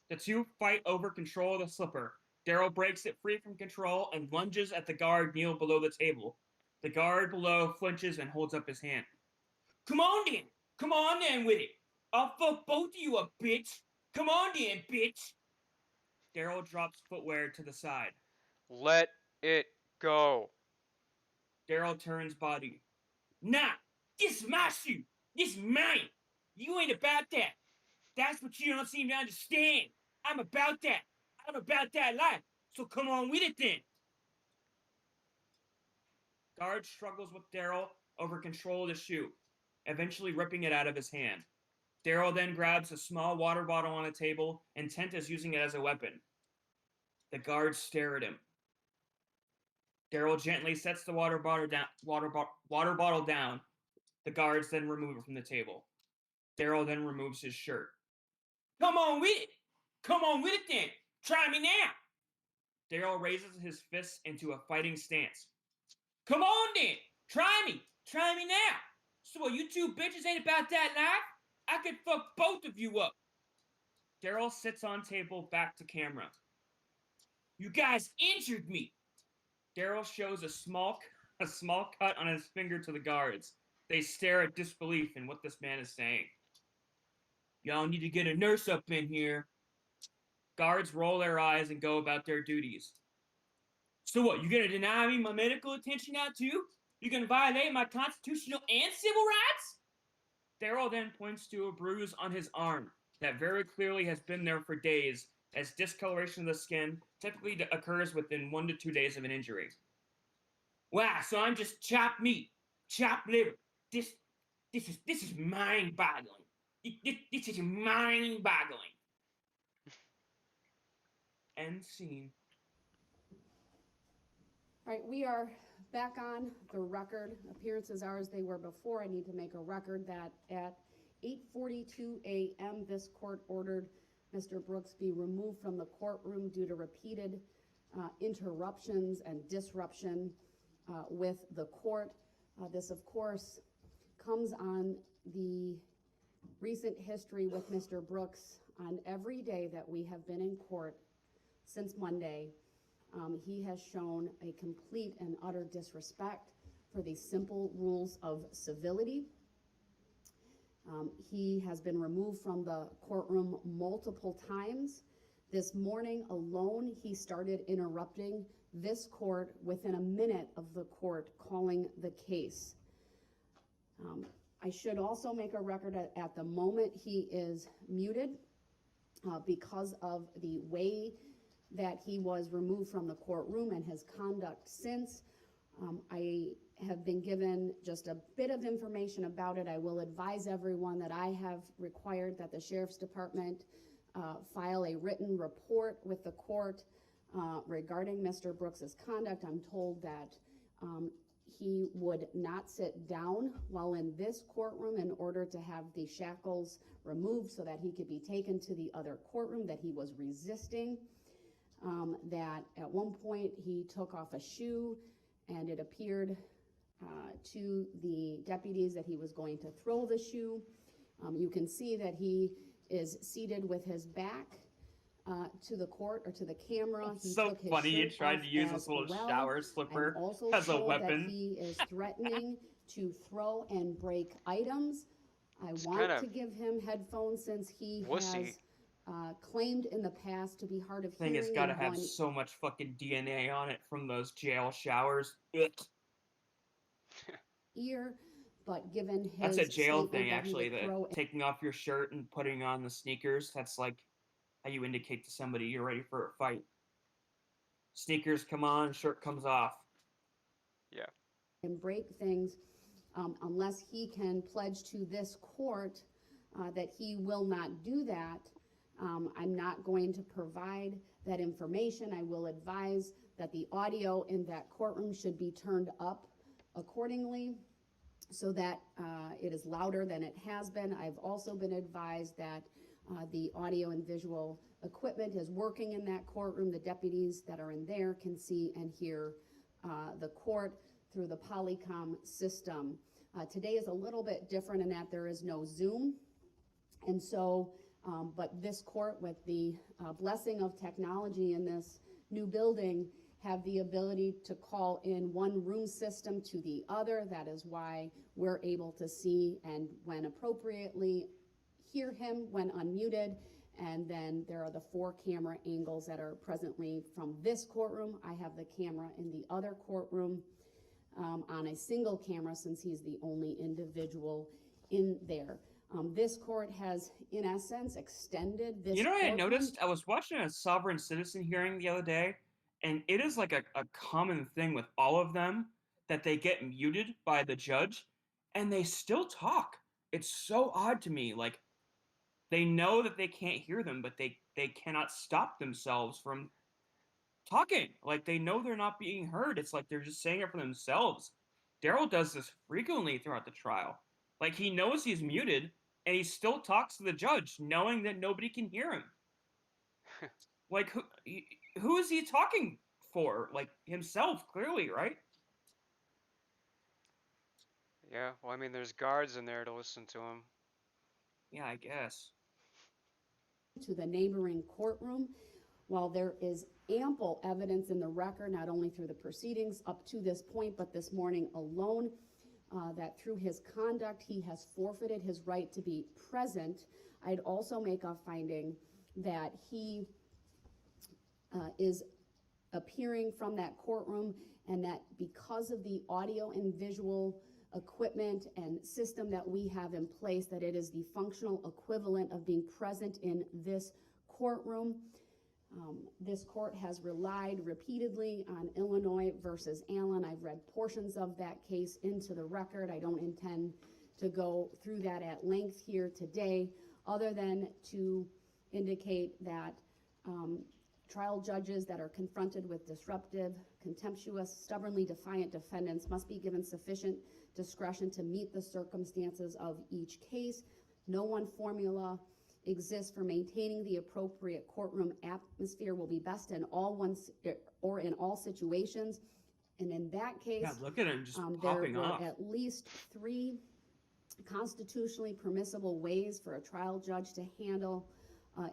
The two fight over control of the slipper. Darrell breaks it free from control and lunges at the guard kneeled below the table. The guard below flinches and holds up his hand. Come on then! Come on then with it! I'll fuck both of you up, bitch! Come on then, bitch! Darrell drops footwear to the side. Let it go. Darrell turns body. Nah! This is my shoe! This is mine! You ain't about that! That's what you don't seem to understand! I'm about that! I'm about that life! So come on with it then! Guard struggles with Darrell over control of the shoe, eventually ripping it out of his hand. Darrell then grabs a small water bottle on a table, intent as using it as a weapon. The guards stare at him. Darrell gently sets the water bottle down. The guards then remove it from the table. Darrell then removes his shirt. Come on with it! Come on with it then! Try me now! Darrell raises his fists into a fighting stance. Come on then! Try me! Try me now! So what, you two bitches ain't about that life? I could fuck both of you up! Darrell sits on table back to camera. You guys injured me! Darrell shows a small cut on his finger to the guards. They stare at disbelief in what this man is saying. Y'all need to get a nurse up in here. Guards roll their eyes and go about their duties. So what, you gonna deny me my medical attention now too? You gonna violate my constitutional and civil rights? Darrell then points to a bruise on his arm that very clearly has been there for days, as discoloration of the skin typically occurs within 1 to 2 days of an injury. Wow, so I'm just chopped meat, chopped liver. This is mind-boggling. This is mind-boggling. End scene. All right, we are back on the record. Appearances are as they were before. I need to make a record that at 8:42 a.m. this court ordered Mr. Brooks be removed from the courtroom due to repeated interruptions and disruption with the court. This, of course, comes on the recent history with Mr. Brooks. On every day that we have been in court since Monday, he has shown a complete and utter disrespect for the simple rules of civility. He has been removed from the courtroom multiple times. This morning alone, he started interrupting this court within a minute of the court calling the case. I should also make a record at the moment he is muted because of the way that he was removed from the courtroom and his conduct since. I have been given just a bit of information about it. I will advise everyone that I have required that the Sheriff's Department file a written report with the court regarding Mr. Brooks's conduct. I'm told that He would not sit down while in this courtroom in order to have the shackles removed so that he could be taken to the other courtroom, that he was resisting, that at one point he took off a shoe and it appeared to the deputies that he was going to throw the shoe. You can see that he is seated with his back to the court or to the camera. He So took his funny you shirt tried off to use as this little well. shower slipper I'm also as a told that weapon. he is threatening to throw and break items. I It's want kind to of give him headphones since he wussy. has claimed in the past to be hard of Thing hearing has got to in have one so much fucking DNA on it from those jail showers. Ugh. ear, but given his That's a jail statement thing, that he actually. would That throw taking off your shirt and putting on the sneakers. That's like how you indicate to somebody you're ready for a fight. Sneakers come on, shirt comes off. Yeah. and break things unless he can pledge to this court that he will not do that. I'm not going to provide that information. I will advise that the audio in that courtroom should be turned up accordingly so that it is louder than it has been. I've also been advised that the audio and visual equipment is working in that courtroom. The deputies that are in there can see and hear the court through the Polycom system. Today is a little bit different in that there is no Zoom. And so, but this court, with the blessing of technology in this new building, have the ability to call in one room system to the other. That is why we're able to see and, when appropriately, hear him when unmuted. And then there are the 4 camera angles that are presently from this courtroom. I have the camera in the other courtroom on a single camera since he's the only individual in there. This court has, in essence, extended this. You know what I courtroom. noticed? I was watching a sovereign citizen hearing the other day, and it is like a common thing with all of them that they get muted by the judge, and they still talk. It's so odd to me. Like, they know that they can't hear them, but they cannot stop themselves from talking. Like, they know they're not being heard. It's like they're just saying it for themselves. Darrell does this frequently throughout the trial. Like, he knows he's muted, and he still talks to the judge, knowing that nobody can hear him. Like, who is he talking for? Like, himself, clearly, right? Yeah. Well, I mean, there's guards in there to listen to him. Yeah, I guess. To the neighboring courtroom. While there is ample evidence in the record, not only through the proceedings up to this point, but this morning alone, that through his conduct, he has forfeited his right to be present. I'd also make a finding that he is appearing from that courtroom, and that because of the audio and visual equipment and system that we have in place, that it is the functional equivalent of being present in this courtroom. This court has relied repeatedly on Illinois versus Allen. I've read portions of that case into the record. I don't intend to go through that at length here today, other than to indicate that trial judges that are confronted with disruptive, contemptuous, stubbornly defiant defendants must be given sufficient discretion to meet the circumstances of each case. No one formula exists for maintaining the appropriate courtroom atmosphere will be best in all situations. And in that case, Yeah, look at him just there popping were off. at least 3 constitutionally permissible ways for a trial judge to handle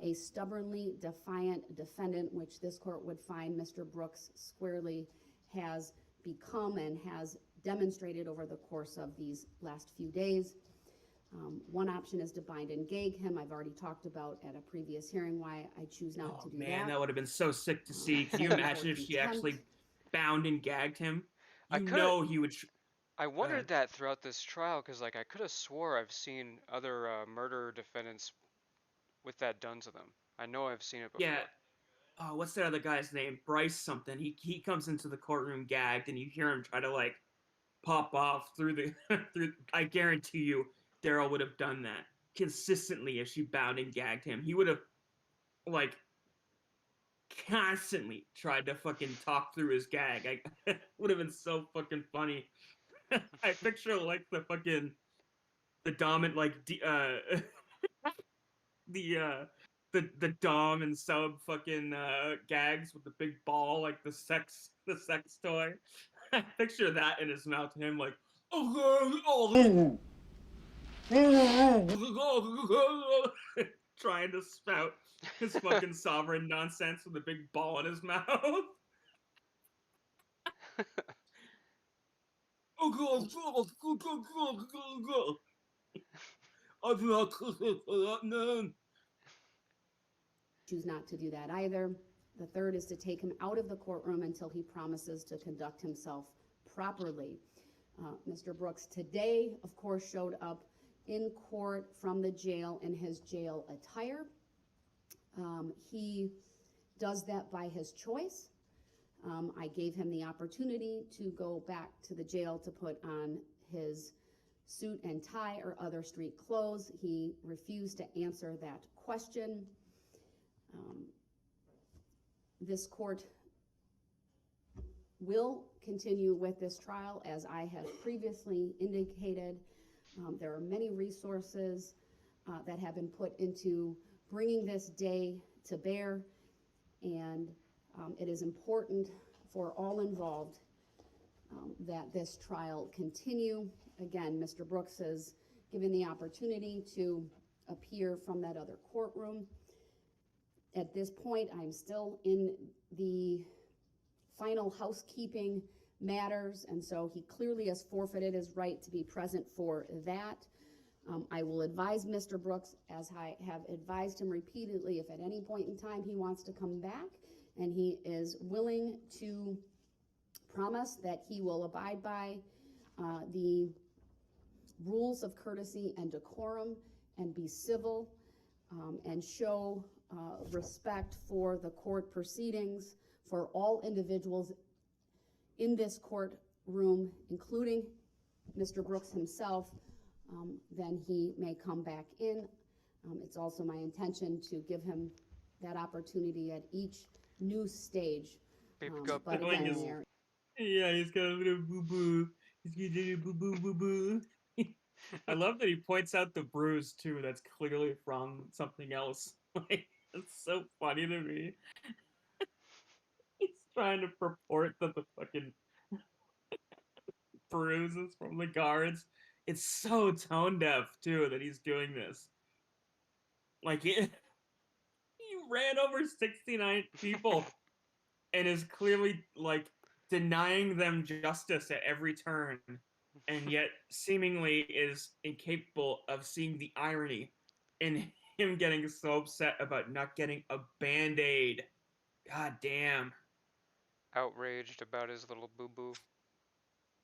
a stubbornly defiant defendant, which this court would find Mr. Brooks squarely has become and has demonstrated over the course of these last few days. One option is to bind and gag him. I've already talked about at a previous hearing why I choose not to do man, that. that would have been so sick to see. Can you imagine if she actually bound and gagged him? I You coulda- know he would. I ahead. wondered that throughout this trial because, like, I could have swore I've seen other murder defendants with that done to them. I know I've seen it before. Yeah. Oh, what's that other guy's name? Bryce something. He comes into the courtroom gagged, and you hear him try to like pop off through the through. I guarantee you, Darrell would have done that consistently if she bound and gagged him. He would have like constantly tried to fucking talk through his gag. Would have been so fucking funny. I picture like the dominant the the dom and sub fucking gags with the big ball, like the sex toy. I picture that in his mouth, and him like, oh, trying to spout his fucking sovereign nonsense with a big ball in his mouth. Choose not to do that either. The third is to take him out of the courtroom until he promises to conduct himself properly. Mr. Brooks today, of course, showed up in court from the jail in his jail attire. He does that by his choice. I gave him the opportunity to go back to the jail to put on his suit and tie or other street clothes. He refused to answer that question. This court will continue with this trial, as I have previously indicated. There are many resources that have been put into bringing this day to bear, and it is important for all involved that this trial continue. Again, Mr. Brooks is given the opportunity to appear from that other courtroom. At this point, I'm still in the final housekeeping matters, and so he clearly has forfeited his right to be present for that. I will advise Mr. Brooks, as I have advised him repeatedly, if at any point in time he wants to come back, and he is willing to promise that he will abide by the rules of courtesy and decorum and be civil and show respect for the court proceedings for all individuals in this courtroom, including Mr. Brooks himself, then he may come back in. It's also my intention to give him that opportunity at each new stage. But again, yeah, he's got a little boo-boo. He's got a little boo-boo-boo-boo. I love that he points out the bruise, too. That's clearly from something else. Like, it's so funny to me. He's trying to purport that the fucking bruise is from the guards. It's so tone deaf, too, that he's doing this. Like, he ran over 69 people and is clearly, like, denying them justice at every turn, and yet seemingly is incapable of seeing the irony in him getting so upset about not getting a Band-Aid. God damn. Outraged about his little boo-boo.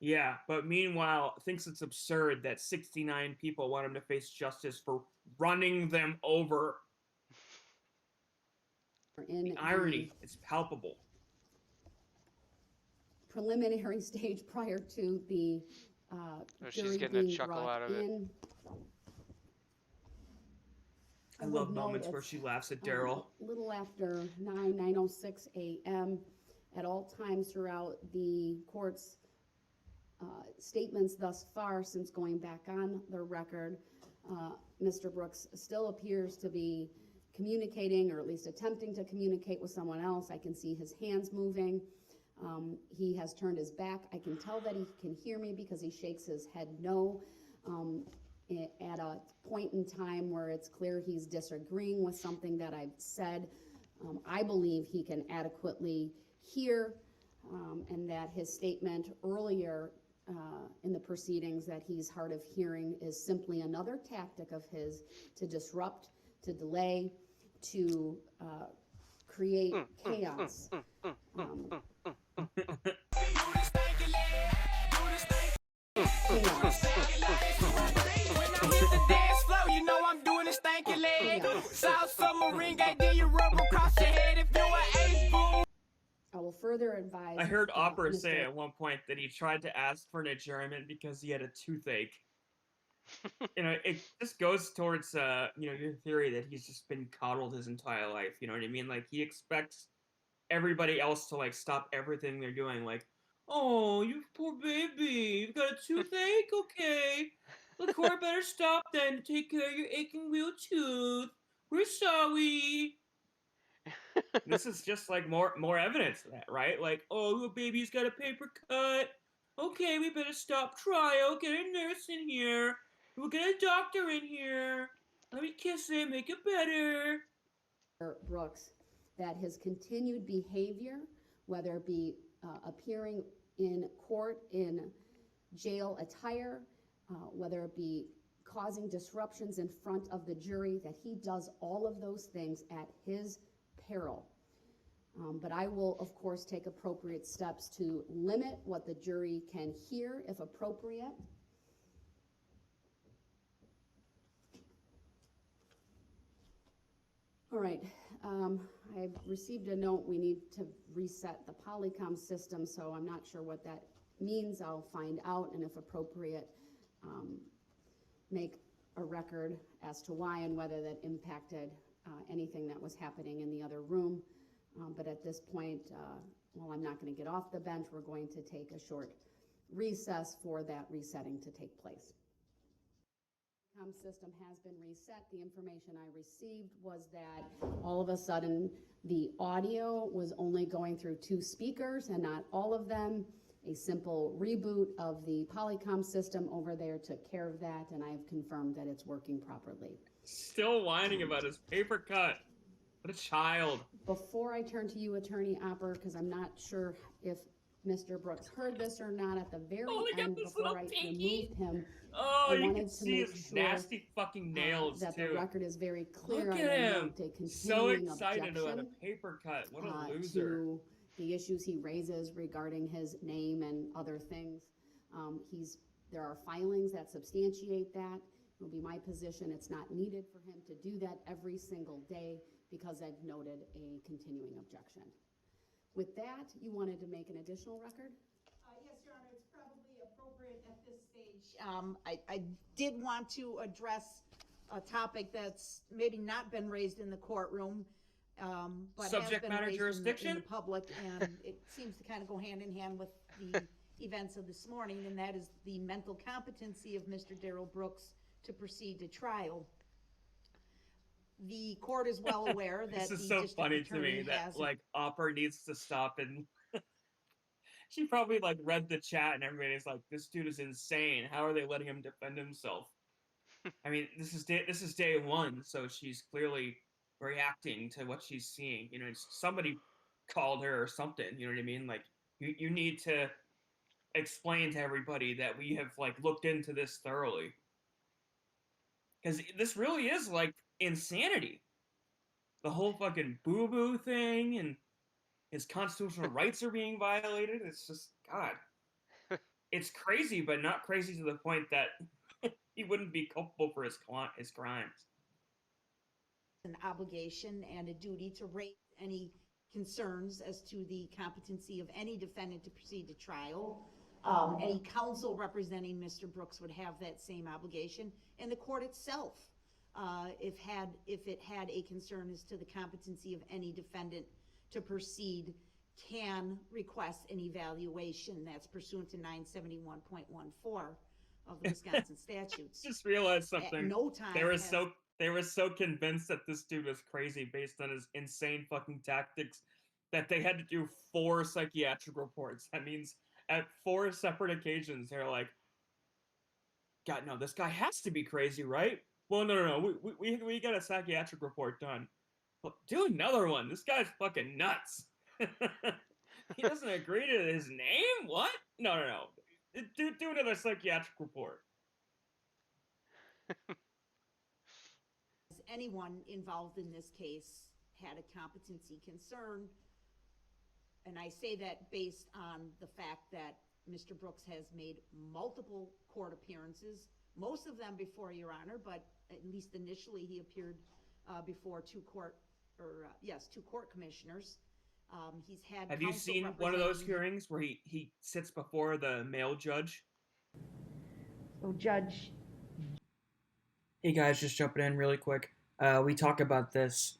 Yeah, but meanwhile, thinks it's absurd that 69 people want him to face justice for running them over. The irony is palpable. Preliminary stage prior to the she's getting a chuckle out of it. I love moments where she laughs at Darrell. A little after 9:06 a.m. At all times throughout the court's statements thus far, since going back on the record, Mr. Brooks still appears to be communicating, or at least attempting to communicate with someone else. I can see his hands moving. He has turned his back. I can tell that he can hear me because he shakes his head no. At a point in time where it's clear he's disagreeing with something that I've said, I believe he can adequately hear, and that his statement earlier in the proceedings that he's hard of hearing is simply another tactic of his to disrupt, to delay, to create chaos. I will further advise. I heard Opera say at one point that he tried to ask for an adjournment because he had a toothache. It just goes towards your theory that he's just been coddled his entire life. You know what I mean? Like, he expects everybody else to like stop everything they're doing. Like, oh, you poor baby, you've got a toothache. Okay, the court better stop then to take care of your aching real tooth. We're sorry. This is just like more evidence of that, right? Like, oh, the baby's got a paper cut. Okay, we better stop trial. Get a nurse in here. We'll get a doctor in here. Let me kiss it, make it better. Brooks, that his continued behavior, whether it be appearing in court in jail attire, whether it be causing disruptions in front of the jury, that he does all of those things at his peril. But I will, of course, take appropriate steps to limit what the jury can hear if appropriate. All right, I received a note, we need to reset the Polycom system, so I'm not sure what that means. I'll find out, and if appropriate, make a record as to why and whether that impacted anything that was happening in the other room. But at this point, well, I'm not going to get off the bench. We're going to take a short recess for that resetting to take place. The system has been reset. The information I received was that all of a sudden the audio was only going through 2 speakers and not all of them. A simple reboot of the Polycom system over there took care of that, and I have confirmed that it's working properly. Still whining about his paper cut. What a child. Before I turn to you, Attorney Opper, because I'm not sure if Mr. Brooks heard this or not, at the very end, before I removed him, oh, I you wanted can to see make his sure nasty fucking nails that too. the record is very clear. Look at him, so continuing excited about a objection, paper cut. What a loser. to the issues he raises regarding his name and other things. There are filings that substantiate that. It will be my position it's not needed for him to do that every single day because I've noted a continuing objection. With that, you wanted to make an additional record? Yes, Your Honor, it's probably appropriate at this stage. I did want to address a topic that's maybe not been raised in the courtroom, but Subject has been matter raised jurisdiction? in the public, and it seems to kind of go hand in hand with the events of this morning, and that is the mental competency of Mr. Darrell Brooks to proceed to trial. The court is well aware that this is the so district funny to attorney me that has like Opera needs to stop, and she probably like read the chat and everybody's like, this dude is insane. How are they letting him defend himself? I mean, this is day 1, so she's clearly reacting to what she's seeing. You know, somebody called her or something. You know what I mean? Like, you need to explain to everybody that we have like looked into this thoroughly, because this really is like insanity. The whole fucking boo-boo thing, and his constitutional rights are being violated. It's just, God. It's crazy, but not crazy to the point that he wouldn't be culpable for his crimes. An obligation and a duty to raise any concerns as to the competency of any defendant to proceed to trial. Any counsel representing Mr. Brooks would have that same obligation, and the court itself, if it had a concern as to the competency of any defendant to proceed, can request an evaluation. That's pursuant to 971.14 of the Wisconsin statutes. Just realized something. At no time they were so convinced that this dude was crazy based on his insane fucking tactics that they had to do 4 psychiatric reports. That means at 4 separate occasions they're like, God, no, this guy has to be crazy, right? Well, no. We got a psychiatric report done. Well, do another one. This guy's fucking nuts. He doesn't agree to his name? What? No. Do another psychiatric report. Anyone involved in this case had a competency concern, and I say that based on the fact that Mr. Brooks has made multiple court appearances, most of them before Your Honor, but at least initially he appeared before 2 court commissioners. He's had. Have you seen one of those hearings where he sits before the male judge? So, Judge. Hey guys, just jumping in really quick. We talk about this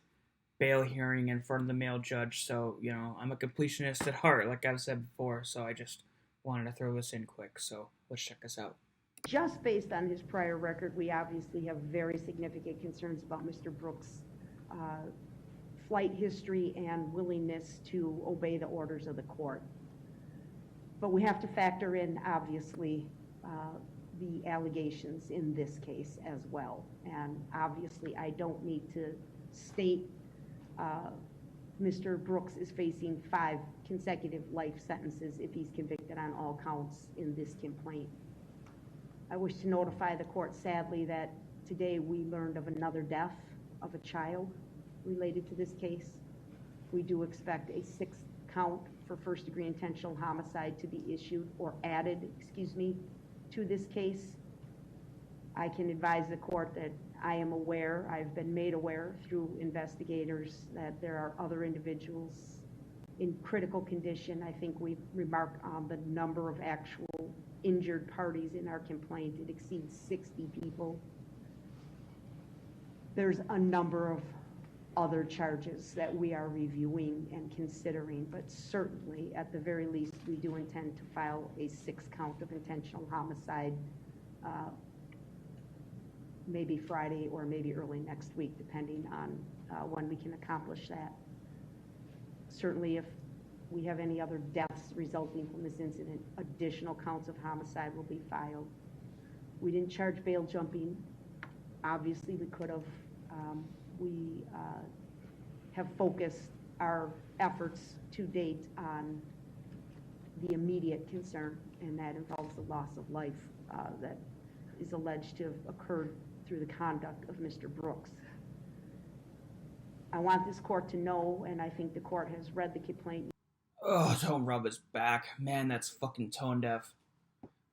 bail hearing in front of the male judge. So, I'm a completionist at heart, like I've said before. So I just wanted to throw this in quick. So let's check this out. Just based on his prior record, we obviously have very significant concerns about Mr. Brooks' flight history and willingness to obey the orders of the court. But we have to factor in, obviously, the allegations in this case as well. And obviously, I don't need to state Mr. Brooks is facing 5 consecutive life sentences if he's convicted on all counts in this complaint. I wish to notify the court, sadly, that today we learned of another death of a child related to this case. We do expect a 6th count for first-degree intentional homicide to be issued or added, to this case. I can advise the court that I am aware, I've been made aware through investigators that there are other individuals in critical condition. I think we've remarked on the number of actual injured parties in our complaint. It exceeds 60 people. There's a number of other charges that we are reviewing and considering, but certainly, at the very least, we do intend to file a 6th count of intentional homicide, maybe Friday or maybe early next week, depending on when we can accomplish that. Certainly, if we have any other deaths resulting from this incident, additional counts of homicide will be filed. We didn't charge bail jumping. Obviously, we could have. We have focused our efforts to date on the immediate concern, and that involves the loss of life that is alleged to have occurred through the conduct of Mr. Brooks. I want this court to know, and I think the court has read the complaint. Oh, don't rub his back. Man, that's fucking tone deaf.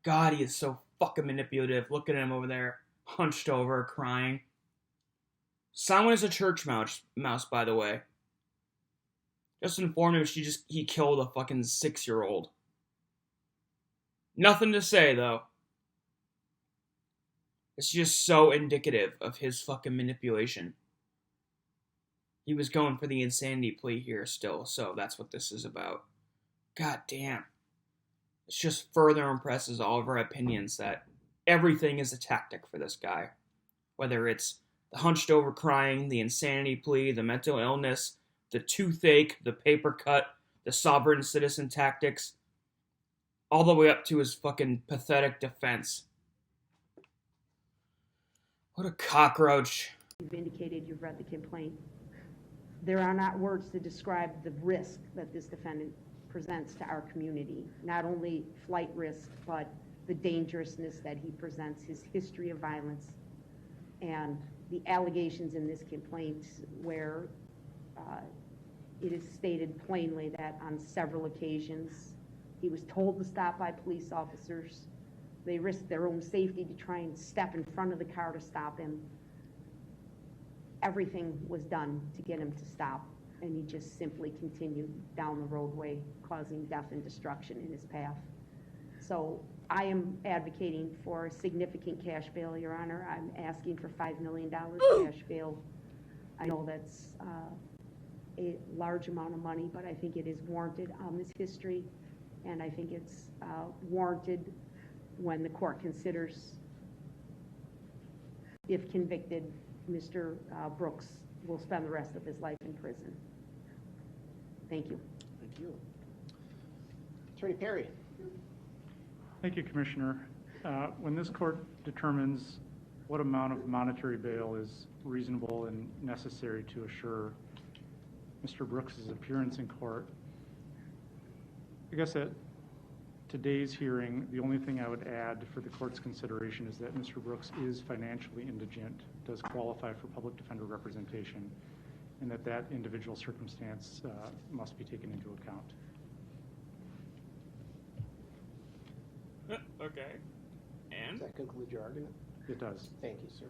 God, he is so fucking manipulative. Look at him over there, hunched over, crying. Someone is a church mouse, by the way. Just informed him he killed a fucking 6-year-old. Nothing to say, though. It's just so indicative of his fucking manipulation. He was going for the insanity plea here still, so that's what this is about. God damn. It just further impresses all of our opinions that everything is a tactic for this guy. Whether it's the hunched over crying, the insanity plea, the mental illness, the toothache, the paper cut, the sovereign citizen tactics, all the way up to his fucking pathetic defense. What a cockroach. You've indicated you've read the complaint. There are not words to describe the risk that this defendant presents to our community. Not only flight risk, but the dangerousness that he presents, his history of violence, and the allegations in this complaint where it is stated plainly that on several occasions he was told to stop by police officers. They risked their own safety to try and step in front of the car to stop him. Everything was done to get him to stop, and he just simply continued down the roadway, causing death and destruction in his path. So I am advocating for a significant cash bail, Your Honor. I'm asking for $5 million cash bail. I know that's a large amount of money, but I think it is warranted on this history, and I think it's warranted when the court considers, if convicted, Mr. Brooks will spend the rest of his life in prison. Thank you. Thank you. Attorney Perry. Thank you, Commissioner. When this court determines what amount of monetary bail is reasonable and necessary to assure Mr. Brooks' appearance in court, I guess at today's hearing, the only thing I would add for the court's consideration is that Mr. Brooks is financially indigent, does qualify for public defender representation, and that individual circumstance must be taken into account. Okay. And? Does that conclude your argument? It does. Thank you, sir.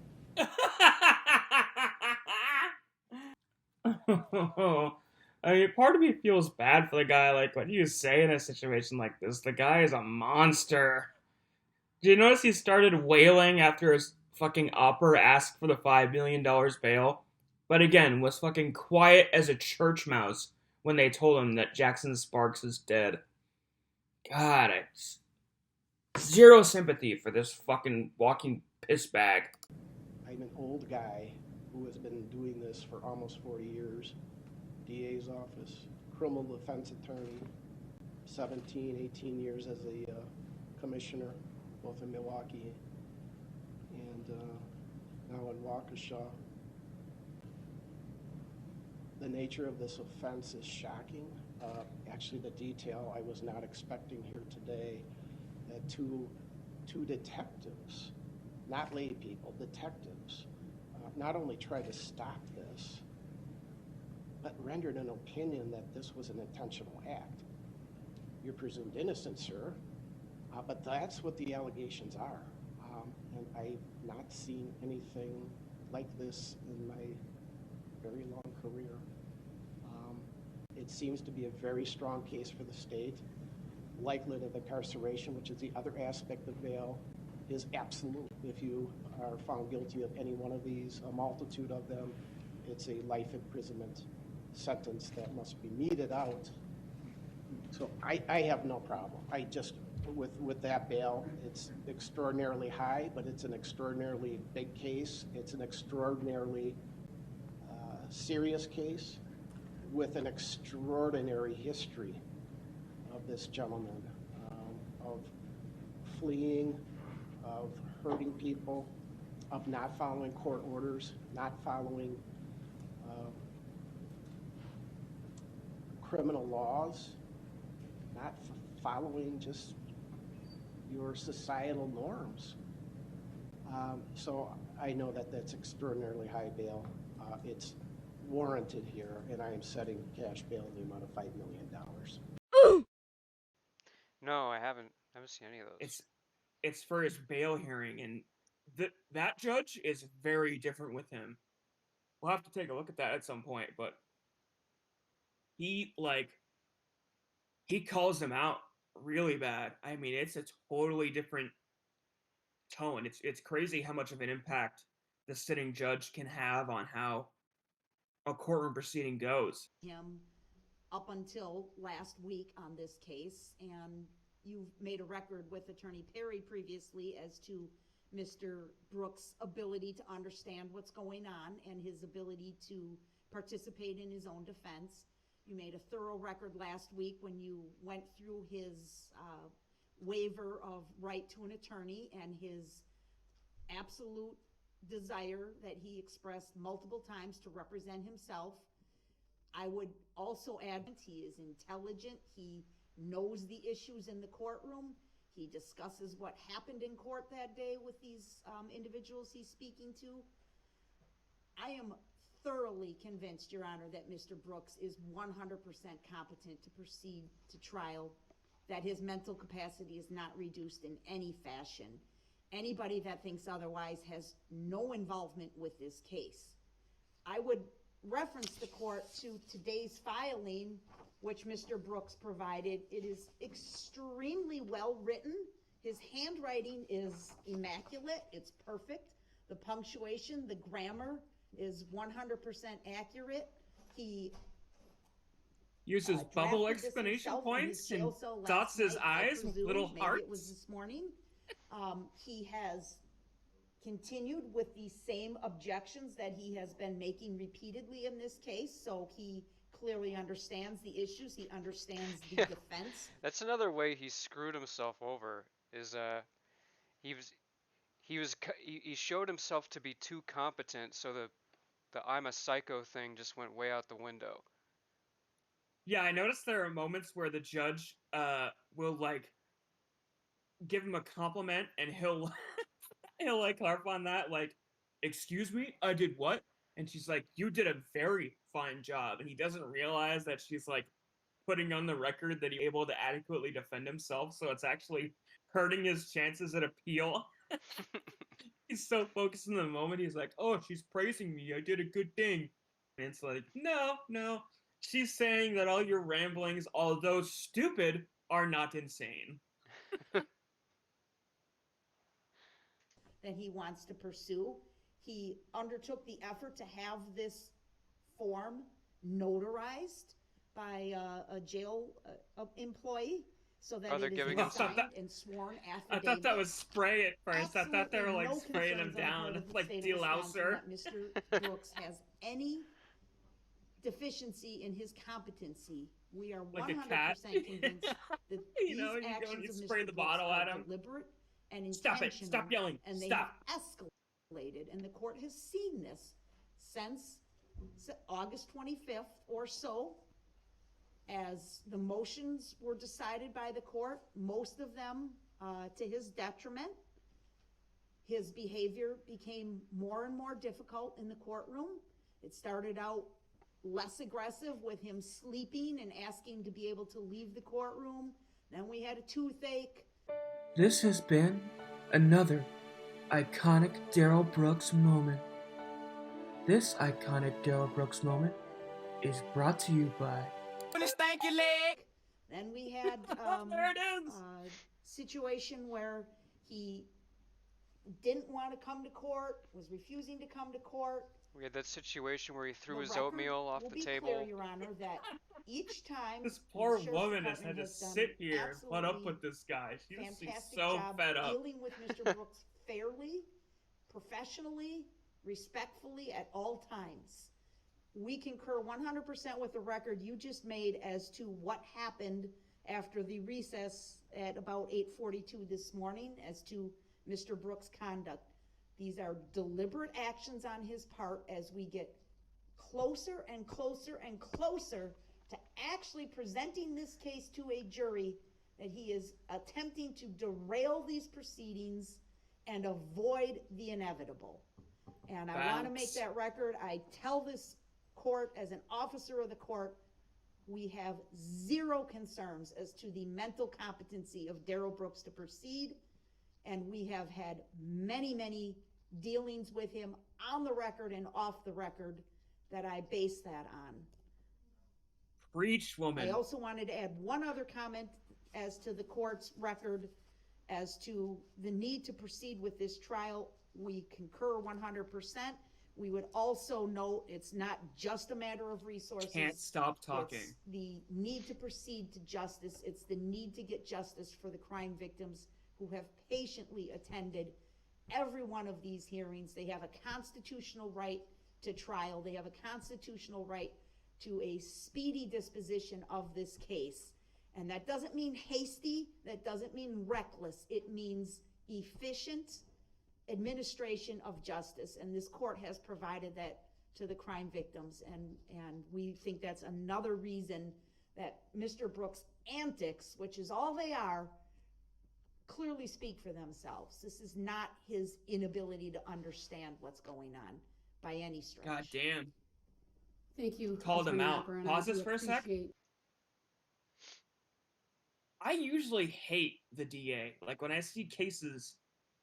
I mean, part of me feels bad for the guy. Like, what do you say in a situation like this? The guy is a monster. Did you notice he started wailing after his fucking opera asked for the $5 million bail? but again, was fucking quiet as a church mouse when they told him that Jackson Sparks is dead. God, I zero sympathy for this fucking walking piss bag. I'm an old guy who has been doing this for almost 40 years. DA's office, criminal defense attorney, 17, 18 years as a commissioner, both in Milwaukee and now in Waukesha. The nature of this offense is shocking. Actually, the detail I was not expecting here today, that two detectives, not lay people, detectives, not only tried to stop this, but rendered an opinion that this was an intentional act. You're presumed innocent, sir, but that's what the allegations are. And I've not seen anything like this in my very long career. It seems to be a very strong case for the state. Likelihood of incarceration, which is the other aspect of bail, is absolute. If you are found guilty of any one of these, a multitude of them, it's a life imprisonment sentence that must be meted out. So I have no problem. I just, with that bail, it's extraordinarily high, but it's an extraordinarily big case. It's an extraordinarily serious case with an extraordinary history of this gentleman, of fleeing, of hurting people, of not following court orders, not following criminal laws, not following just your societal norms. So I know that that's extraordinarily high bail. It's warranted here, and I am setting cash bail in the amount of $5 million. No, I haven't seen any of those. It's for his bail hearing, and that judge is very different with him. We'll have to take a look at that at some point, but he calls him out really bad. I mean, it's a totally different tone. It's crazy how much of an impact the sitting judge can have on how a courtroom proceeding goes. Him up until last week on this case, and you've made a record with Attorney Perry previously as to Mr. Brooks' ability to understand what's going on and his ability to participate in his own defense. You made a thorough record last week when you went through his waiver of right to an attorney and his absolute desire that he expressed multiple times to represent himself. I would also add he is intelligent. He knows the issues in the courtroom. He discusses what happened in court that day with these individuals he's speaking to. I am thoroughly convinced, Your Honor, that Mr. Brooks is 100% competent to proceed to trial, that his mental capacity is not reduced in any fashion. Anybody that thinks otherwise has no involvement with this case. I would reference the court to today's filing, which Mr. Brooks provided. It is extremely well written. His handwriting is immaculate. It's perfect. The punctuation, the grammar is 100% accurate. He uses bubble exclamation points and dots his eyes with little hearts. It was this morning. He has continued with the same objections that he has been making repeatedly in this case, so he clearly understands the issues. He understands the defense. That's another way he screwed himself over. Is he showed himself to be too competent, so the I'm a psycho thing just went way out the window. Yeah, I noticed there are moments where the judge will give him a compliment and he'll harp on that, excuse me, I did what? And she's like, you did a very fine job. And he doesn't realize that she's putting on the record that he's able to adequately defend himself, so it's actually hurting his chances at appeal. He's so focused in the moment. He's like, oh, she's praising me, I did a good thing. And it's like, no, she's saying that all your ramblings, although stupid, are not insane. That he wants to pursue. He undertook the effort to have this form notarized by a jail employee so that Oh, they're it is giving a him some. signed and sworn I affidavit. thought that was spray at first. I thought they were Absolutely like no spraying him concerns on the part down of the like state of Wisconsin delouser. that Mr. Brooks has any deficiency in his competency. We are Like a 100% cat. convinced that You know, these you go and actions you of spray Mr. the Brooks bottle are at him. deliberate and Stop it. intentional. Stop yelling. And they Stop. have escalated, and the court has seen this since August 25th or so, as the motions were decided by the court, most of them to his detriment. His behavior became more and more difficult in the courtroom. It started out less aggressive with him sleeping and asking to be able to leave the courtroom. Then we had a toothache. This has been another iconic Darrell Brooks moment. This iconic Darrell Brooks moment is brought to you by Then we had there it is. a situation where he didn't want to come to court, was refusing to come to court. We had that situation where he threw The his record oatmeal off will the be table. Clear, Your Honor, that each time This poor the Sheriff's woman has had Department to done sit here and put up absolutely with this guy. She's fantastic so job fed up. dealing with Mr. Brooks fairly, professionally, respectfully at all times. We concur 100% with the record you just made as to what happened after the recess at about 8:42 this morning as to Mr. Brooks' conduct. These are deliberate actions on his part as we get closer and closer and closer to actually presenting this case to a jury, that he is attempting to derail these proceedings and avoid the inevitable. And I want to make that record. I tell this court, as an officer of the court, we have zero concerns as to the mental competency of Darrell Brooks to proceed. And we have had many, many dealings with him on the record and off the record that I base that on. Preach, woman. I also wanted to add one other comment as to the court's record as to the need to proceed with this trial. We concur 100%. We would also note it's not just a matter of resources. Can't stop talking. It's the need to proceed to justice. It's the need to get justice for the crime victims who have patiently attended every one of these hearings. They have a constitutional right to trial. They have a constitutional right to a speedy disposition of this case. And that doesn't mean hasty. That doesn't mean reckless. It means efficient administration of justice. And this court has provided that to the crime victims. And we think that's another reason that Mr. Brooks' antics, which is all they are, clearly speak for themselves. This is not his inability to understand what's going on by any stretch. God damn. Thank you. Called him Attorney out. Apper, and Pause I this do for a sec. appreciate- I usually hate the DA. Like when I see cases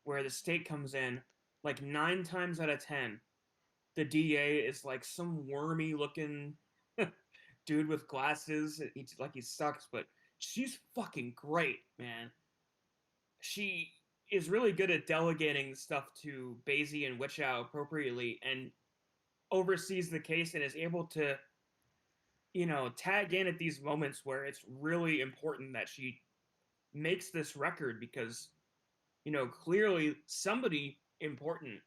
where the state comes in, like 9 times out of 10, the DA is like some wormy looking dude with glasses. Like he sucks, but she's fucking great, man. She is really good at delegating stuff to Basie and Witchow appropriately and oversees the case and is able to, you know, tag in at these moments where it's really important that she makes this record because, you know, clearly somebody important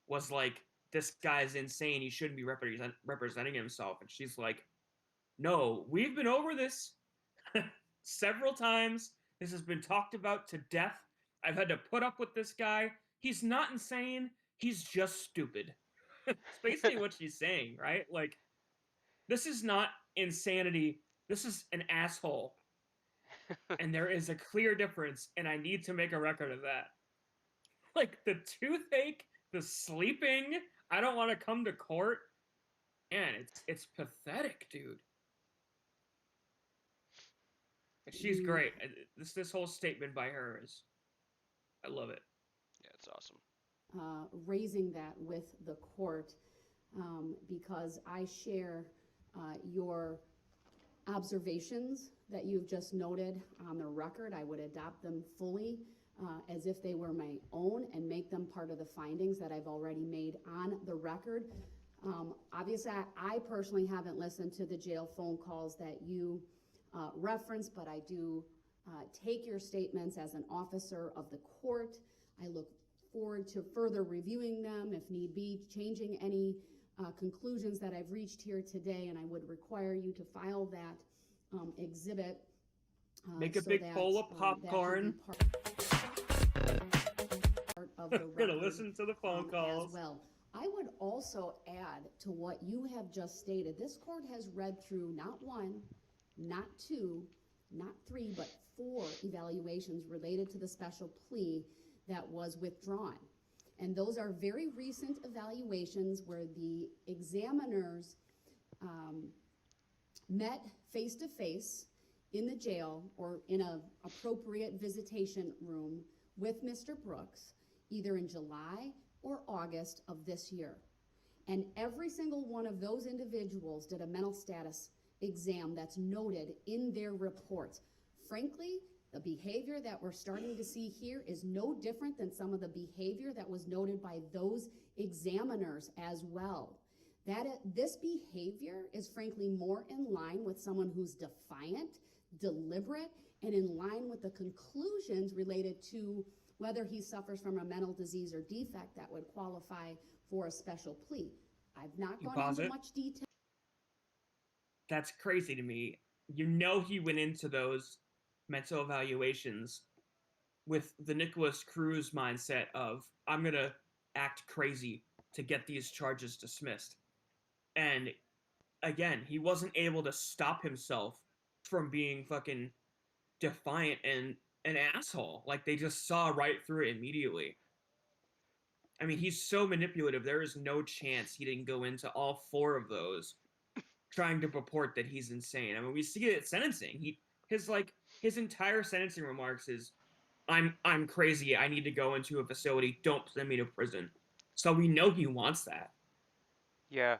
was like, this guy's insane, he shouldn't be representing himself. And she's like, no, we've been over this several times. This has been talked about to death. I've had to put up with this guy. He's not insane. He's just stupid. It's basically what she's saying, right? Like, this is not insanity. This is an asshole. And there is a clear difference, and I need to make a record of that. Like, the toothache, the sleeping, I don't want to come to court. Man, it's pathetic, dude. She's great. This whole statement by her is, I love it. Yeah, it's awesome. Raising that with the court because I share your observations that you've just noted on the record. I would adopt them fully as if they were my own and make them part of the findings that I've already made on the record. Obviously, I personally haven't listened to the jail phone calls that you referenced, but I do take your statements as an officer of the court. I look forward to further reviewing them, if need be, changing any conclusions that I've reached here today, and I would require you to file that exhibit. Make a big bowl of popcorn. Of the We're gonna listen to the phone as calls. well. I would also add to what you have just stated. This court has read through not one, not two, not three, but 4 evaluations related to the special plea that was withdrawn. And those are very recent evaluations where the examiners met face-to-face in the jail or in an appropriate visitation room with Mr. Brooks, either in July or August of this year. And every single one of those individuals did a mental status exam that's noted in their reports. Frankly, the behavior that we're starting to see here is no different than some of the behavior that was noted by those examiners as well. This behavior is frankly more in line with someone who's defiant, deliberate, and in line with the conclusions related to whether he suffers from a mental disease or defect that would qualify for a special plea. I've not gone into much detail. That's crazy to me. You know he went into those mental evaluations with the Nicholas Cruz mindset of, I'm going to act crazy to get these charges dismissed. And again, he wasn't able to stop himself from being fucking defiant and an asshole. Like, they just saw right through it immediately. I mean, he's so manipulative. There is no chance he didn't go into all 4 of those trying to purport that he's insane. I mean, we see it at sentencing. His entire sentencing remarks is, I'm crazy. I need to go into a facility. Don't send me to prison. So we know he wants that. Yeah.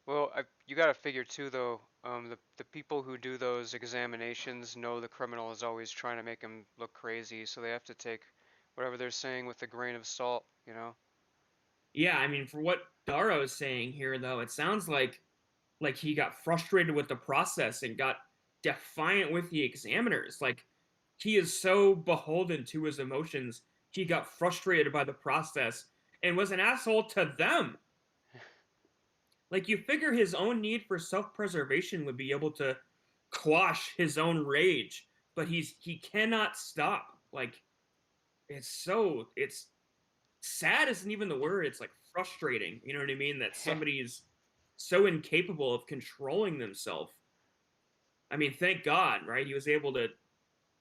Well, you got to figure too, though. The people who do those examinations know the criminal is always trying to make him look crazy, so they have to take whatever they're saying with a grain of salt, you know? Yeah, I mean, for what Darrow is saying here, though, it sounds like he got frustrated with the process and got defiant with the examiners. Like, he is so beholden to his emotions, he got frustrated by the process and was an asshole to them. Like, you figure his own need for self-preservation would be able to quash his own rage, but he cannot stop. Like, it's sad isn't even the word. It's like frustrating. You know what I mean? That somebody's so incapable of controlling themselves. I mean, thank God, right? He was able to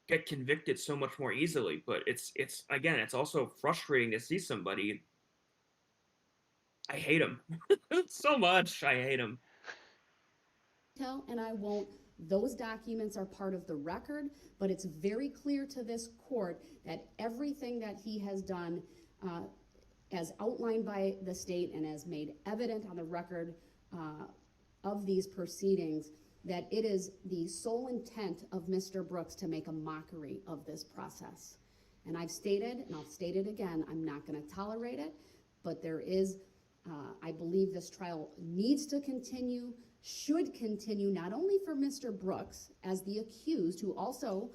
get convicted so much more easily, but it's again, it's also frustrating to see somebody. I hate him so much. I hate him. And I won't. Those documents are part of the record, but it's very clear to this court that everything that he has done, as outlined by the state and as made evident on the record of these proceedings, that it is the sole intent of Mr. Brooks to make a mockery of this process. And I've stated, and I'll state it again, I'm not going to tolerate it, but there is, I believe this trial needs to continue, should continue, not only for Mr. Brooks as the accused, who also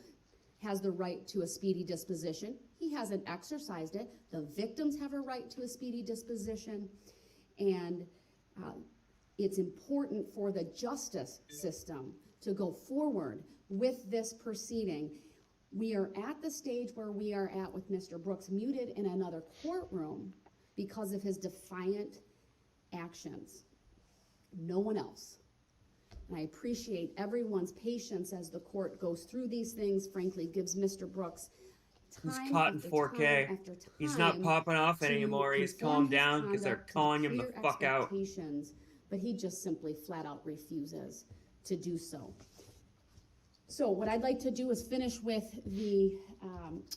has the right to a speedy disposition. He hasn't exercised it. The victims have a right to a speedy disposition. And it's important for the justice system to go forward with this proceeding. We are at the stage where we are at with Mr. Brooks muted in another courtroom because of his defiant actions. No one else. And I appreciate everyone's patience as the court goes through these things, frankly, gives Mr. Brooks time. He's caught in 4K. He's not popping off anymore. He's calmed down because they're calling him the fuck out. But he just simply flat out refuses to do so. So what I'd like to do is finish with the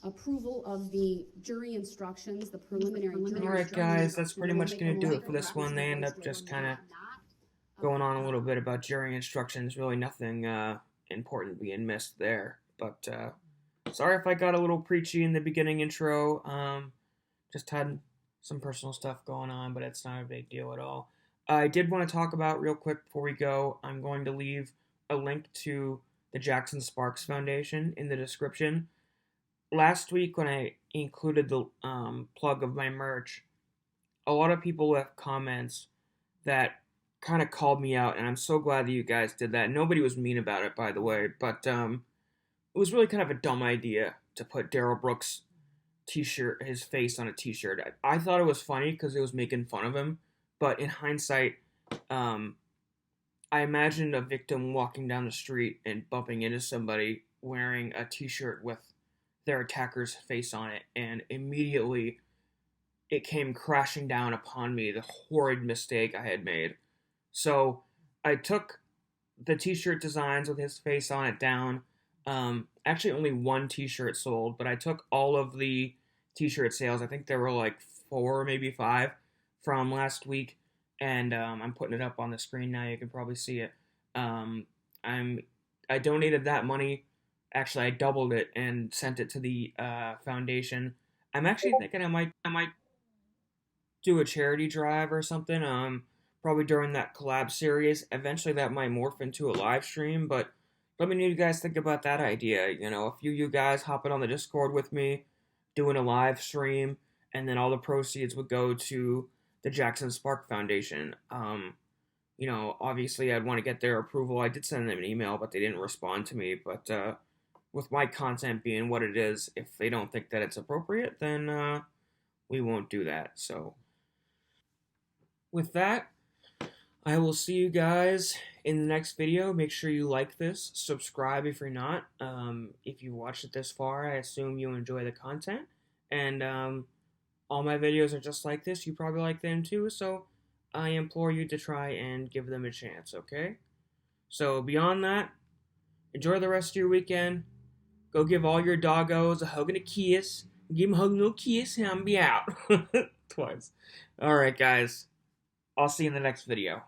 approval of the jury instructions, the preliminary jury instructions. All right, guys, that's pretty much going to do it for this one. They end up just kind of going on a little bit about jury instructions. Really nothing important being missed there. But sorry if I got a little preachy in the beginning intro. Just had some personal stuff going on, but it's not a big deal at all. I did want to talk about real quick before we go. I'm going to leave a link to the Jackson Sparks Foundation in the description. Last week when I included the plug of my merch, a lot of people left comments that kind of called me out, and I'm so glad that you guys did that. Nobody was mean about it, by the way, but it was really kind of a dumb idea to put Darrell Brooks' t-shirt, his face on a t-shirt. I thought it was funny because it was making fun of him, but in hindsight, I imagined a victim walking down the street and bumping into somebody wearing a t-shirt with their attacker's face on it, and immediately it came crashing down upon me, the horrid mistake I had made. So I took the t-shirt designs with his face on it down. Actually, only one t-shirt sold, but I took all of the t-shirt sales. I think there were like 4, maybe 5 from last week, and I'm putting it up on the screen now. You can probably see it. I donated that money. Actually, I doubled it and sent it to the foundation. I'm actually thinking I might do a charity drive or something. Probably during that collab series. Eventually, that might morph into a live stream, but let me know what you guys think about that idea. You know, a few of you guys hopping on the Discord with me, doing a live stream, and then all the proceeds would go to the Jackson Spark Foundation. You know, obviously I'd want to get their approval. I did send them an email, but they didn't respond to me. But with my content being what it is, if they don't think that it's appropriate, then we won't do that. So with that, I will see you guys in the next video. Make sure you like this, subscribe if you're not. If you watched it this far, I assume you enjoy the content, and all my videos are just like this. You probably like them too, so I implore you to try and give them a chance, okay? So beyond that, enjoy the rest of your weekend. Go give all your doggos a hug and a kiss. Give them a hug and a kiss, and I'll be out. Twice. Alright, guys. I'll see you in the next video.